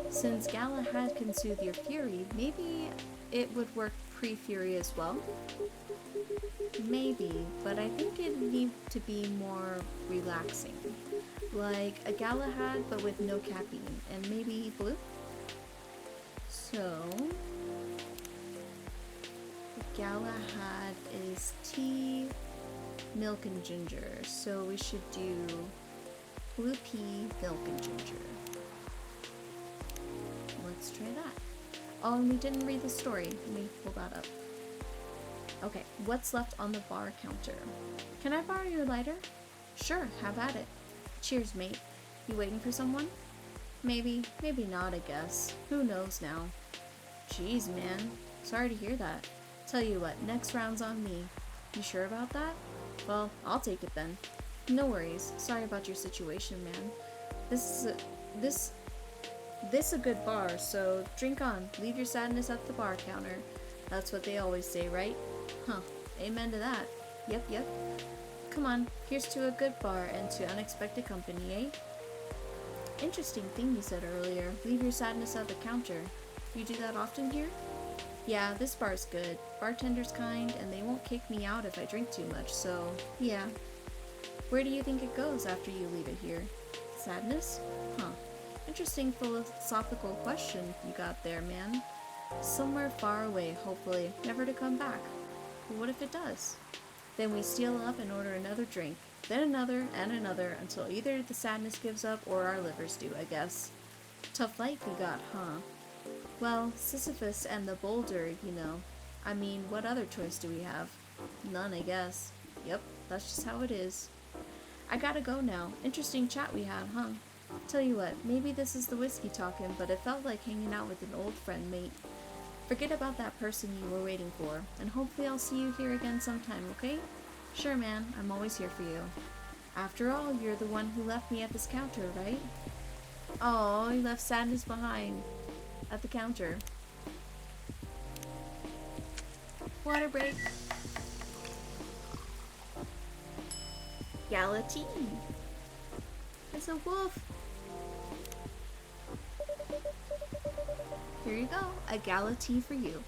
Since Galahad can soothe your fury, maybe it would work pre-fury as well? Maybe, but I think it needs to be more relaxing. Like a Galahad, but with no caffeine, and maybe blue? So... Galahad is tea, milk, and ginger. So we should do blue pea, milk, and ginger. Let's try that. Oh, and we didn't read the story. Let me pull that up. Okay, what's left on the bar counter? Can I borrow your lighter? Sure, have at it. Cheers, mate. You waiting for someone? Maybe, maybe not, I guess. Who knows now? Jeez, man. Sorry to hear that. Tell you what, next round's on me. You sure about that? Well, I'll take it then. No worries. Sorry about your situation, man. This is a, this a good bar, so drink on. Leave your sadness at the bar counter. That's what they always say, right? Huh. Amen to that. Yep, yep. Come on, here's to a good bar and to unexpected company, eh? Interesting thing you said earlier. Leave your sadness at the counter. You do that often here? Yeah, this bar's good. Bartender's kind, and they won't kick me out if I drink too much, so yeah. Where do you think it goes after you leave it here? Sadness? Huh. Interesting philosophical question you got there, man. Somewhere far away, hopefully, never to come back. But what if it does? Then we steal up and order another drink, then another and another, until either the sadness gives up or our livers do, I guess. Tough life you got, huh? Well, Sisyphus and the boulder, you know. I mean, what other choice do we have? None, I guess. Yep, that's just how it is. I gotta go now. Interesting chat we had, huh? Tell you what, maybe this is the whiskey talking, but it felt like hanging out with an old friend, mate. Forget about that person you were waiting for, and hopefully I'll see you here again sometime, okay? Sure, man, I'm always here for you. After all, you're the one who left me at this counter, right? Oh, you left sadness behind. At the counter. Water break. Galatine. It's a wolf. Here you go. A Galatine for you.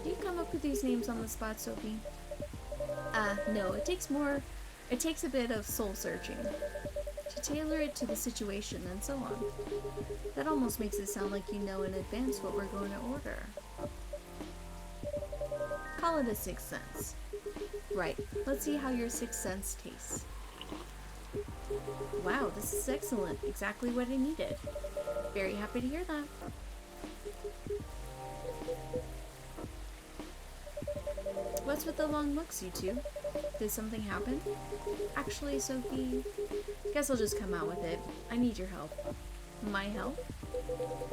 Do you come up with these names on the spot, Sophie? No. It takes a bit of soul searching to tailor it to the situation and so on. That almost makes it sound like you know in advance what we're going to order. Call it a sixth sense. Right, let's see how your sixth sense tastes. Wow, this is excellent. Exactly what I needed. Very happy to hear that. What's with the long looks, you two? Did something happen? Actually, Sophie, guess I'll just come out with it. I need your help. My help?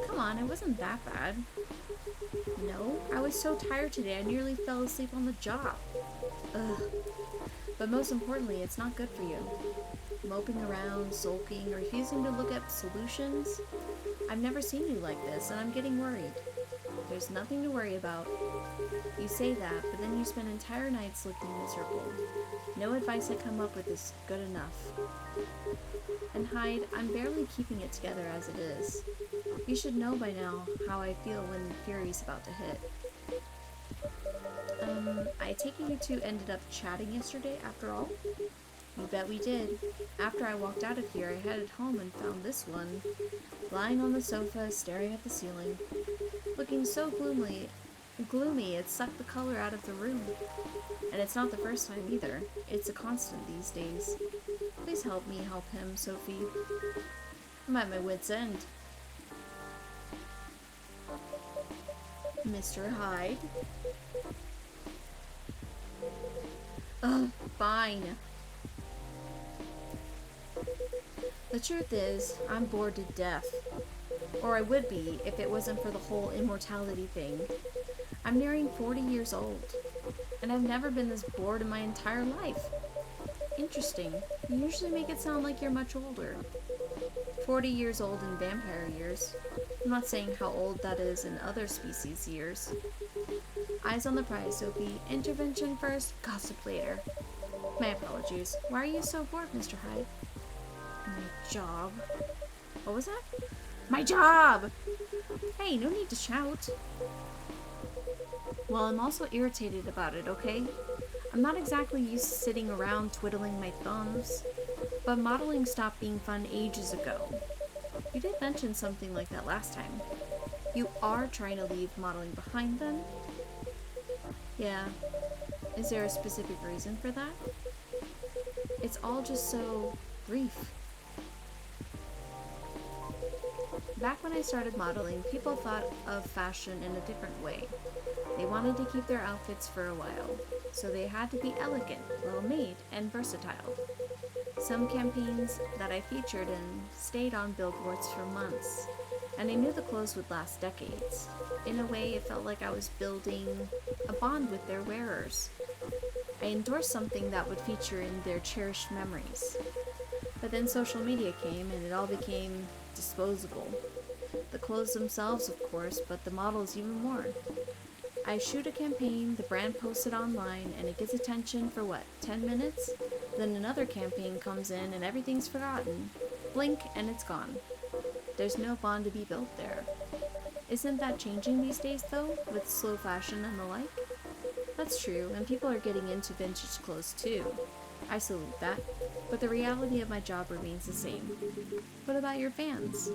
Come on, it wasn't that bad. No, I was so tired today I nearly fell asleep on the job. Ugh. But most importantly, it's not good for you. Moping around, sulking, refusing to look at solutions. I've never seen you like this, and I'm getting worried. There's nothing to worry about. You say that, but then you spend entire nights looking miserable. No advice I come up with is good enough. And Hyde, I'm barely keeping it together as it is. You should know by now how I feel when Fury's about to hit. I take it you two ended up chatting yesterday after all? You bet we did. After I walked out of here, I headed home and found this one, lying on the sofa, staring at the ceiling. Looking so gloomy, it sucked the color out of the room. And it's not the first time either. It's a constant these days. Please help me help him, Sophie. I'm at my wit's end. Mr. Hyde? Ugh, fine. The truth is, I'm bored to death. Or I would be if it wasn't for the whole immortality thing. I'm nearing 40 years old, and I've never been this bored in my entire life. Interesting. You usually make it sound like you're much older. 40 years old in vampire years. I'm not saying how old that is in other species' years. Eyes on the prize, Sophie. Intervention first, gossip later. My apologies. Why are you so bored, Mr. Hyde? My job. What was that? My job! Hey, no need to shout. Well, I'm also irritated about it, okay? I'm not exactly used to sitting around twiddling my thumbs, but modeling stopped being fun ages ago. You did mention something like that last time. You are trying to leave modeling behind then? Yeah. Is there a specific reason for that? It's all just so brief. Back when I started modeling, people thought of fashion in a different way. They wanted to keep their outfits for a while, so they had to be elegant, well-made, and versatile. Some campaigns that I featured in stayed on billboards for months, and I knew the clothes would last decades. In a way, it felt like I was building a bond with their wearers. I endorsed something that would feature in their cherished memories. But then social media came and it all became disposable. The clothes themselves, of course, but the models even more. I shoot a campaign, the brand posts it online, and it gets attention for what, 10 minutes? Then another campaign comes in and everything's forgotten. Blink and it's gone. There's no bond to be built there. Isn't that changing these days though, with slow fashion and the like? That's true, and people are getting into vintage clothes too. I salute that, but the reality of my job remains the same. What about your fans?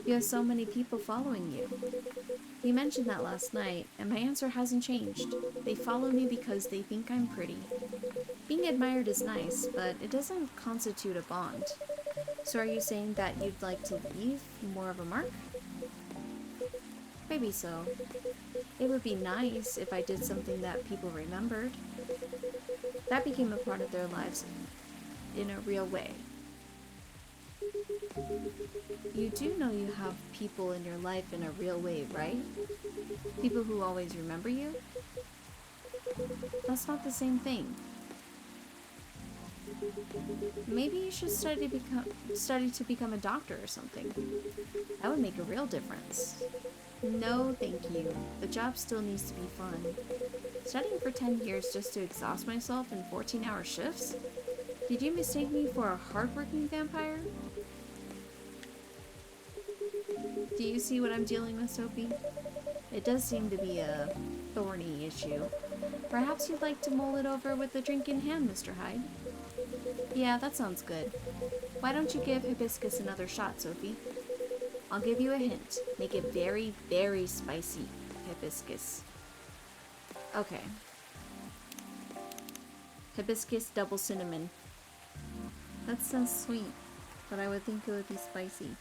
You have so many people following you. You mentioned that last night, and my answer hasn't changed. They follow me because they think I'm pretty. Being admired is nice, but it doesn't constitute a bond. So are you saying that you'd like to leave more of a mark? Maybe so. It would be nice if I did something that people remembered. That became a part of their lives in a real way. You do know you have people in your life in a real way, right? People who always remember you? That's not the same thing. Maybe you should study to become a doctor or something. That would make a real difference. No, thank you. The job still needs to be fun. Studying for 10 years just to exhaust myself in 14-hour shifts? Did you mistake me for a hardworking vampire? Do you see what I'm dealing with, Sophie? It does seem to be a thorny issue. Perhaps you'd like to mull it over with a drink in hand, Mr. Hyde? Yeah, that sounds good. Why don't you give Hibiscus another shot, Sophie? I'll give you a hint. Make it very, very spicy, Hibiscus. Okay. Hibiscus double cinnamon. That sounds sweet, but I would think it would be spicy.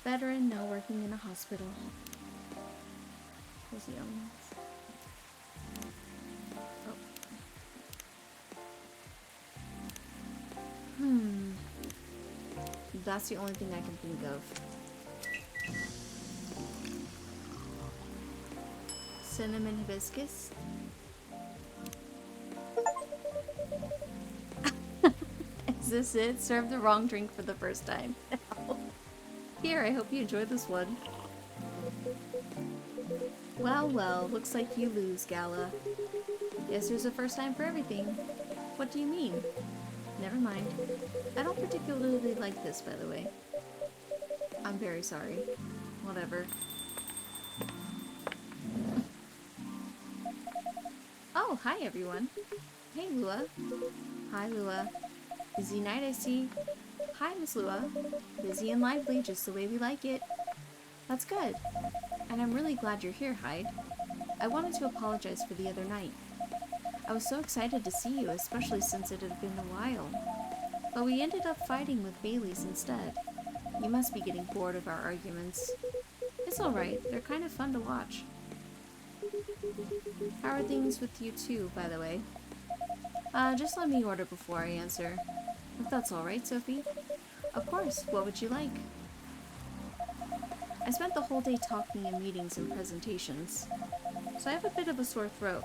Veteran, now working in a hospital. Those young ones. That's the only thing I can think of. Cinnamon hibiscus. Is this it? Served the wrong drink for the first time. Here, I hope you enjoyed this one. Well, well, looks like you lose, Gala. Guess there's a first time for everything. What do you mean? Never mind. I don't particularly like this, by the way. I'm very sorry. Whatever. Oh, hi everyone. Hey, Lua. Hi, Lua. Busy night, I see. Hi, Miss Lua. Busy and lively, just the way we like it. That's good. And I'm really glad you're here, Hyde. I wanted to apologize for the other night. I was so excited to see you, especially since it had been a while. But we ended up fighting with Bailey's instead. You must be getting bored of our arguments. It's alright, they're kind of fun to watch. How are things with you two, by the way? Just let me order before I answer. If that's alright, Sophie. Of course, what would you like? I spent the whole day talking in meetings and presentations, so I have a bit of a sore throat.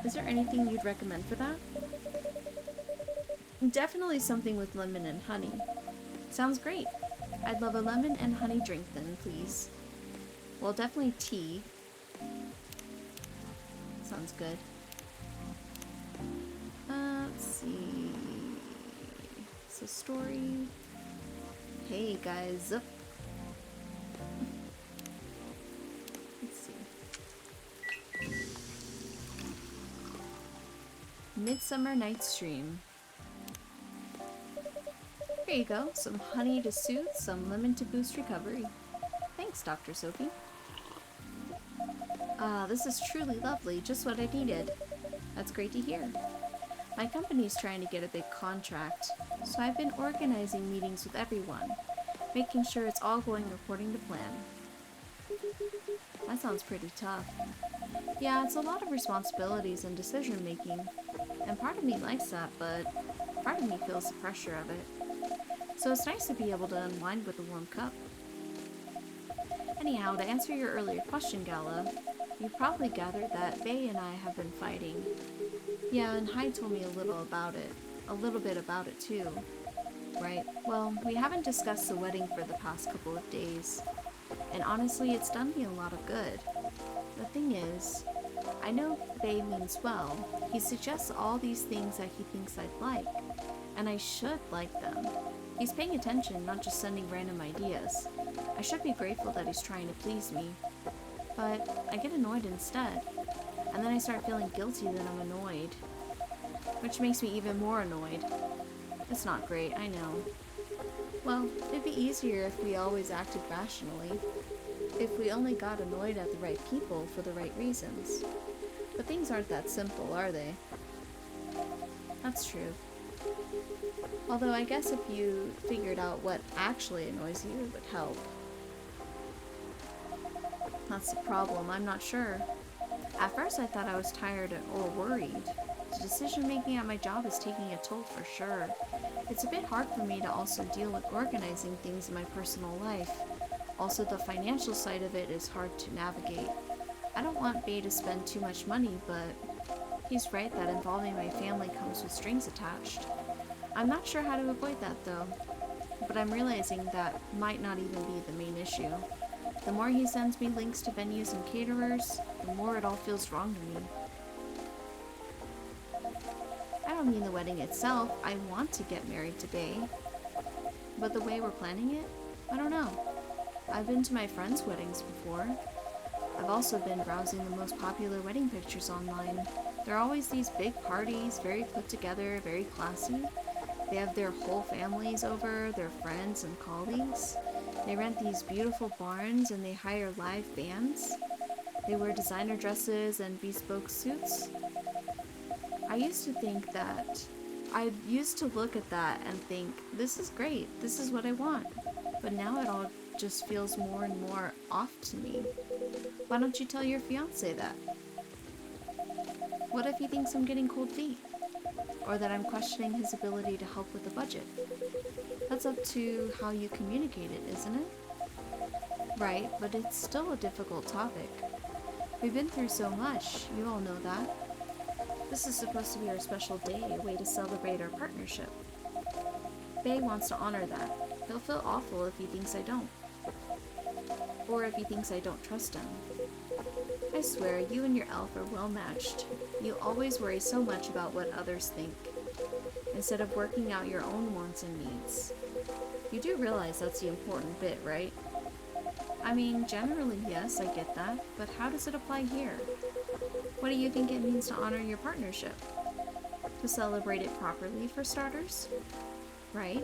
Is there anything you'd recommend for that? Definitely something with lemon and honey. Sounds great. I'd love a lemon and honey drink then, please. Well, definitely tea. Sounds good. Let's see. It's a story. Hey guys. Let's see. Midsummer Night's Dream. Here you go. Some honey to soothe, some lemon to boost recovery. Thanks, Dr. Sophie. This is truly lovely. Just what I needed. That's great to hear. My company's trying to get a big contract, so I've been organizing meetings with everyone, making sure it's all going according to plan. That sounds pretty tough. Yeah, it's a lot of responsibilities and decision making, and part of me likes that, but part of me feels the pressure of it. So it's nice to be able to unwind with a warm cup. Anyhow, to answer your earlier question, Gala, you've probably gathered that Faye and I have been fighting. Yeah, and Hyde told me a little bit about it too. Right, well, we haven't discussed the wedding for the past couple of days, and honestly, it's done me a lot of good. The thing is, I know Faye means well. He suggests all these things that he thinks I'd like, and I should like them. He's paying attention, not just sending random ideas. I should be grateful that he's trying to please me, but I get annoyed instead, and then I start feeling guilty that I'm annoyed, which makes me even more annoyed. It's not great, I know. Well, it'd be easier if we always acted rationally, if we only got annoyed at the right people for the right reasons. But things aren't that simple, are they? That's true. Although I guess if you figured out what actually annoys you, it would help. That's the problem, I'm not sure. At first I thought I was tired or worried. The decision making at my job is taking a toll for sure. It's a bit hard for me to also deal with organizing things in my personal life. Also, the financial side of it is hard to navigate. I don't want Bae to spend too much money, but he's right that involving my family comes with strings attached. I'm not sure how to avoid that though, but I'm realizing that might not even be the main issue. The more he sends me links to venues and caterers, the more it all feels wrong to me. I don't mean the wedding itself, I want to get married to Bae. But the way we're planning it, I don't know. I've been to my friends' weddings before. I've also been browsing the most popular wedding pictures online. There are always these big parties, very put together, very classy. They have their whole families over, their friends and colleagues. They rent these beautiful barns and they hire live bands. They wear designer dresses and bespoke suits. I used to look at that and think, this is great, this is what I want. But now it all just feels more and more off to me. Why don't you tell your fiancé that? What if he thinks I'm getting cold feet? Or that I'm questioning his ability to help with the budget? That's up to how you communicate it, isn't it? Right, but it's still a difficult topic. We've been through so much, you all know that. This is supposed to be our special day, a way to celebrate our partnership. Bae wants to honor that. He'll feel awful if he thinks I don't. Or if he thinks I don't trust him. I swear, you and your elf are well matched. You always worry so much about what others think, instead of working out your own wants and needs. You do realize that's the important bit, right? I mean, generally yes, I get that, but how does it apply here? What do you think it means to honor your partnership? To celebrate it properly, for starters? Right?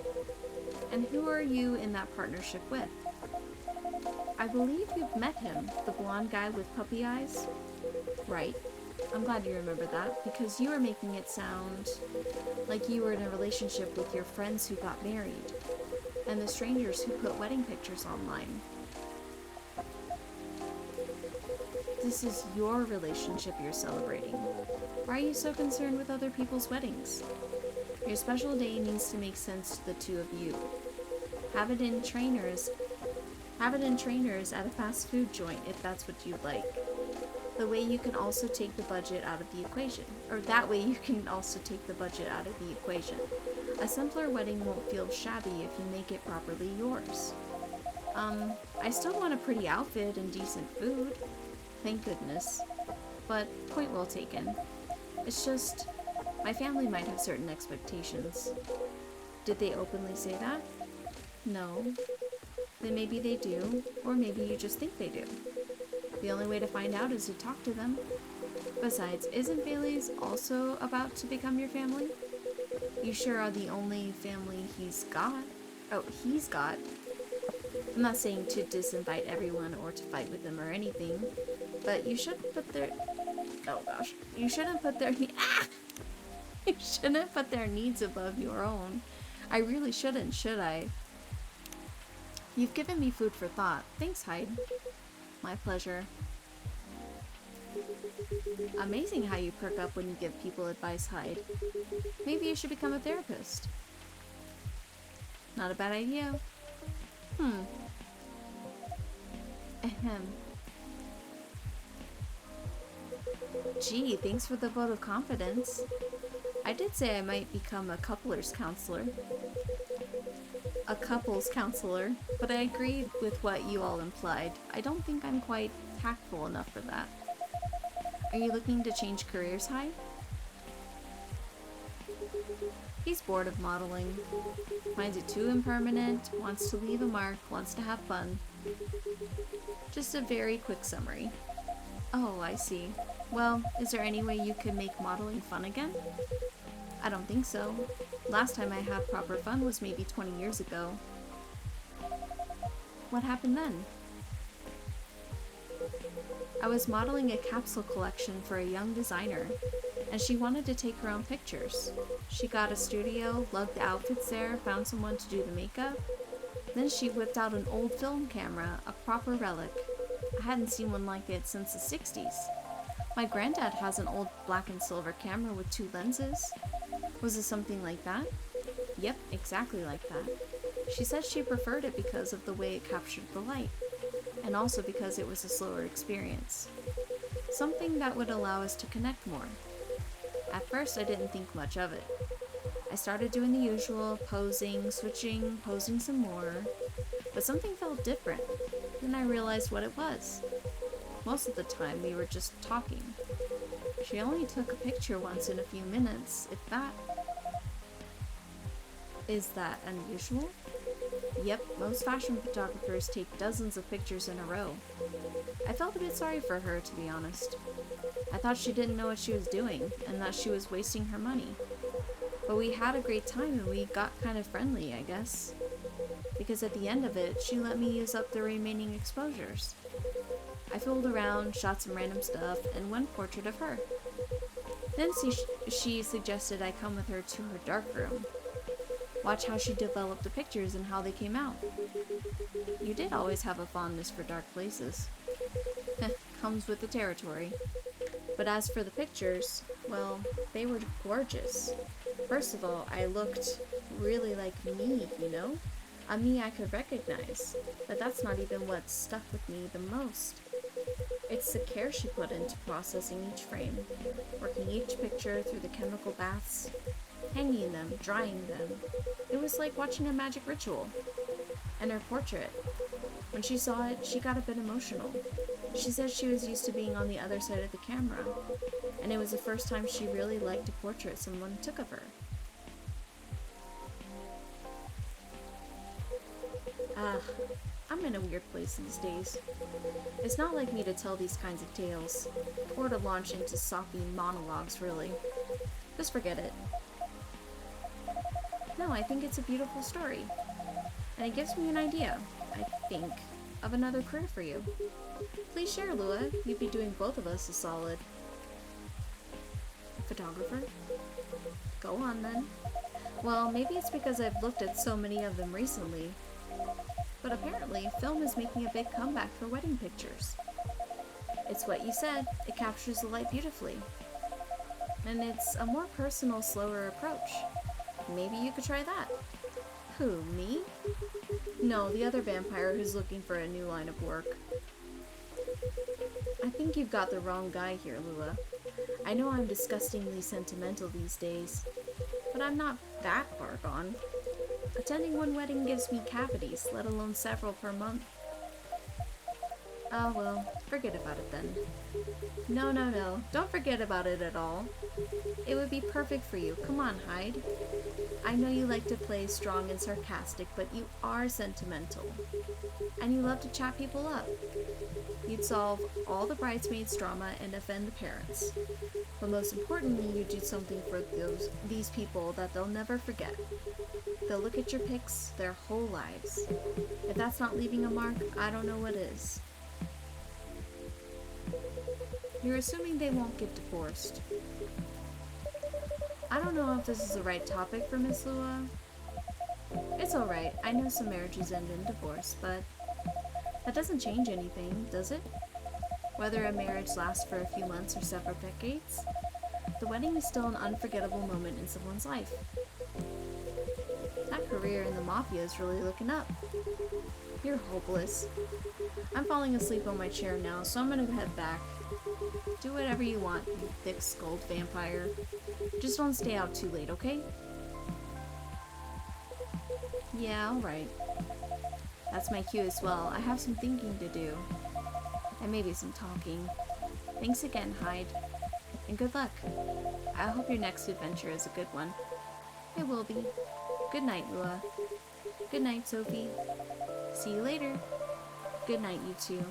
And who are you in that partnership with? I believe you've met him, the blonde guy with puppy eyes? Right. I'm glad you remember that, because you were making it sound like you were in a relationship with your friends who got married, and the strangers who put wedding pictures online. This is your relationship you're celebrating. Why are you so concerned with other people's weddings? Your special day needs to make sense to the two of you. Have it in trainers at a fast food joint if that's what you'd like. The way you can also take the budget out of the equation. Or that way you can also take the budget out of the equation. A simpler wedding won't feel shabby if you make it properly yours. I still want a pretty outfit and decent food. Thank goodness. But point well taken. It's just, my family might have certain expectations. Did they openly say that? No. Then maybe they do, or maybe you just think they do. The only way to find out is to talk to them. Besides, isn't Bailey's also about to become your family? You sure are the only family he's got. Oh, he's got. I'm not saying to disinvite everyone or to fight with them or anything, but you shouldn't put their... Oh gosh. You shouldn't put their... You shouldn't put their needs above your own. I really shouldn't, should I? You've given me food for thought. Thanks, Hyde. My pleasure. Amazing how you perk up when you give people advice, Hyde. Maybe you should become a therapist. Not a bad idea. Him. Gee, thanks for the vote of confidence. I did say I might become a couples counselor, but I agreed with what you all implied. I don't think I'm quite tactful enough for that. Are you looking to change careers, Hyde? He's bored of modeling, finds it too impermanent, wants to leave a mark, wants to have fun. Just a very quick summary. Oh, I see. Well, is there any way you could make modeling fun again? I don't think so. Last time I had proper fun was maybe 20 years ago. What happened then? I was modeling a capsule collection for a young designer, and she wanted to take her own pictures. She got a studio, lugged the outfits there, found someone to do the makeup. Then she whipped out an old film camera, a proper relic. I hadn't seen one like it since the 60s. My granddad has an old black and silver camera with 2 lenses. Was it something like that? Yep, exactly like that. She said she preferred it because of the way it captured the light, and also because it was a slower experience. Something that would allow us to connect more. At first, I didn't think much of it. I started doing the usual, posing, switching, posing some more, but something felt different. Then I realized what it was. Most of the time, we were just talking. She only took a picture once in a few minutes, if that. Is that unusual? Yep, most fashion photographers take dozens of pictures in a row. I felt a bit sorry for her, to be honest. I thought she didn't know what she was doing, and that she was wasting her money. But we had a great time and we got kind of friendly, I guess. Because at the end of it, she let me use up the remaining exposures. I fooled around, shot some random stuff, and one portrait of her. Then she suggested I come with her to her darkroom. Watch how she developed the pictures and how they came out. You did always have a fondness for dark places. Comes with the territory. But as for the pictures, well, they were gorgeous. First of all, I looked really like me, you know? A me I could recognize. But that's not even what stuck with me the most. It's the care she put into processing each frame, working each picture through the chemical baths, hanging them, drying them. It was like watching a magic ritual. And her portrait. When she saw it, she got a bit emotional. She said she was used to being on the other side of the camera, and it was the first time she really liked a portrait someone took of her. I'm in a weird place these days. It's not like me to tell these kinds of tales, or to launch into soppy monologues, really. Just forget it. No, I think it's a beautiful story, and it gives me an idea, I think, of another career for you. Please share, Lua. You'd be doing both of us a solid. Photographer? Go on, then. Well, maybe it's because I've looked at so many of them recently. But apparently, film is making a big comeback for wedding pictures. It's what you said. It captures the light beautifully. And it's a more personal, slower approach. Maybe you could try that. Who, me? No, the other vampire who's looking for a new line of work. I think you've got the wrong guy here, Lua. I know I'm disgustingly sentimental these days, but I'm not that far gone. Attending one wedding gives me cavities, let alone several per month. Oh well, forget about it then. No, don't forget about it at all. It would be perfect for you. Come on, Hyde. I know you like to play strong and sarcastic, but you are sentimental. And you love to chat people up. You'd solve all the bridesmaids' drama and offend the parents. But most importantly, you do something for these people that they'll never forget. They'll look at your pics their whole lives. If that's not leaving a mark, I don't know what is. You're assuming they won't get divorced. I don't know if this is the right topic for Miss Lua. It's alright, I know some marriages end in divorce, but that doesn't change anything, does it? Whether a marriage lasts for a few months or several decades, the wedding is still an unforgettable moment in someone's life. That career in the mafia is really looking up. You're hopeless. I'm falling asleep on my chair now, so I'm gonna head back. Do whatever you want, you thick-skulled vampire. Just don't stay out too late, okay? Yeah, alright. That's my cue as well. I have some thinking to do. And maybe some talking. Thanks again, Hyde. And good luck. I hope your next adventure is a good one. It will be. Good night, Lua. Good night, Sophie. See you later. Good night, you two.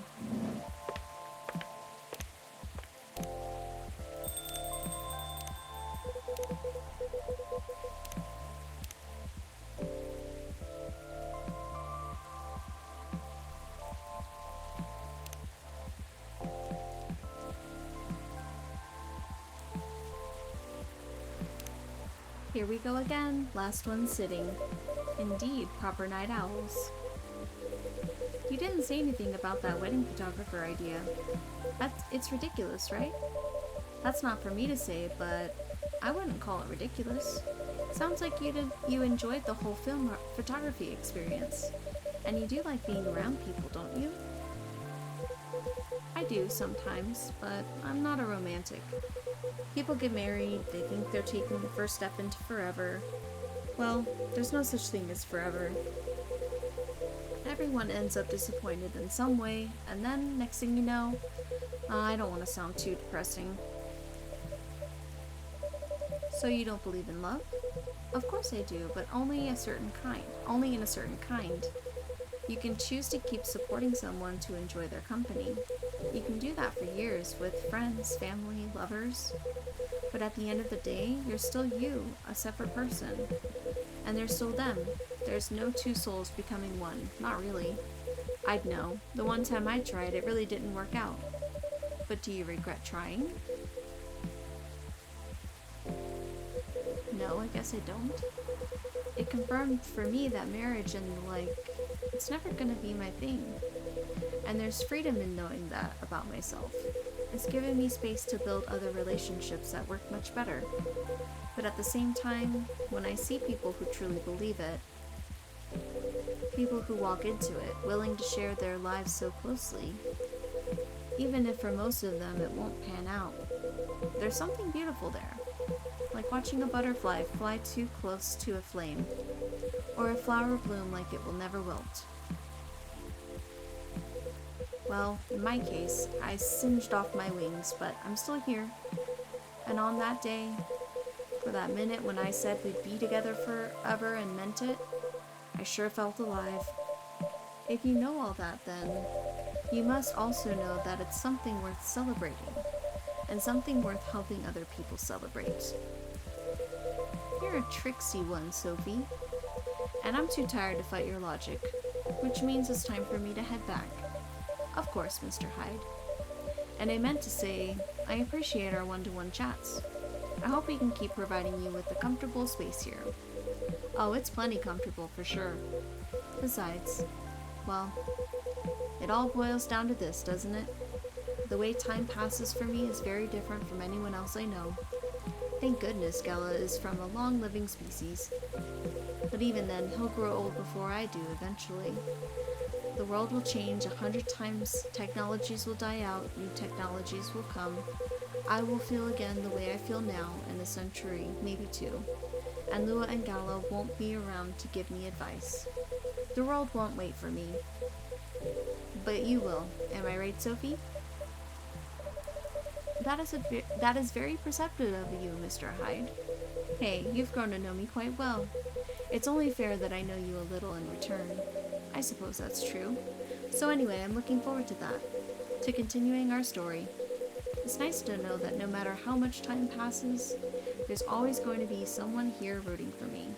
Here we go again. Last one sitting. Indeed, proper night owls. You didn't say anything about that wedding photographer idea. It's ridiculous, right? That's not for me to say, but I wouldn't call it ridiculous. Sounds like you enjoyed the whole film photography experience. And you do like being around people, don't you? I do sometimes, but I'm not a romantic. People get married, they think they're taking the first step into forever. Well, there's no such thing as forever. Everyone ends up disappointed in some way, and then, next thing you know, I don't want to sound too depressing. So you don't believe in love? Of course I do, but only in a certain kind. You can choose to keep supporting someone to enjoy their company. You can do that for years with friends, family, lovers. But at the end of the day, you're still you, a separate person. And they're still them. There's no two souls becoming one. Not really. I'd know. The one time I tried, it really didn't work out. But do you regret trying? No, I guess I don't. It confirmed for me that marriage and, it's never gonna be my thing. And there's freedom in knowing that about myself. It's given me space to build other relationships that work much better. But at the same time, when I see people who truly believe it, people who walk into it, willing to share their lives so closely, even if for most of them it won't pan out, there's something beautiful there. Like watching a butterfly fly too close to a flame, or a flower bloom like it will never wilt. Well, in my case, I singed off my wings, but I'm still here. And on that day, for that minute when I said we'd be together forever and meant it, I sure felt alive. If you know all that, then you must also know that it's something worth celebrating, and something worth helping other people celebrate. You're a tricksy one, Sophie. And I'm too tired to fight your logic, which means it's time for me to head back. Of course, Mr. Hyde. And I meant to say, I appreciate our one-to-one chats. I hope we can keep providing you with a comfortable space here. Oh, it's plenty comfortable for sure. Besides, well, it all boils down to this, doesn't it? The way time passes for me is very different from anyone else I know. Thank goodness Gala is from a long-living species. But even then, he'll grow old before I do eventually. The world will change 100 times, technologies will die out, new technologies will come. I will feel again the way I feel now in a century, maybe two. And Lua and Gala won't be around to give me advice. The world won't wait for me. But you will. Am I right, Sophie? That is very perceptive of you, Mr. Hyde. Hey, you've grown to know me quite well. It's only fair that I know you a little in return. I suppose that's true. So anyway, I'm looking forward to that. To continuing our story. It's nice to know that no matter how much time passes, there's always going to be someone here rooting for me.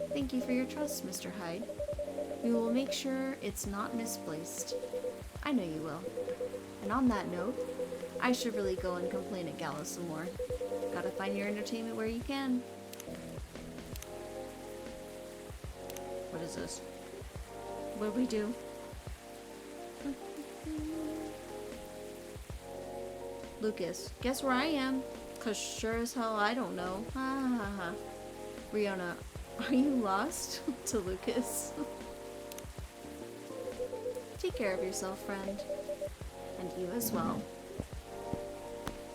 Thank you for your trust, Mr. Hyde. We will make sure it's not misplaced. I know you will. And on that note, I should really go and complain at Gala some more. Gotta find your entertainment where you can. What is this? What do we do? Lucas, guess where I am? 'Cause sure as hell I don't know. Ha ha ha. Riona, are you lost? To Lucas. Take care of yourself, friend. And you as well.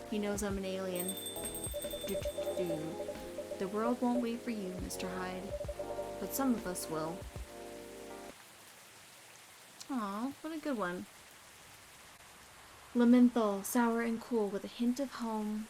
He knows I'm an alien. Do-do-do. The world won't wait for you, Mr. Hyde. But some of us will. Aw, what a good one. Lemonthal, sour and cool with a hint of home.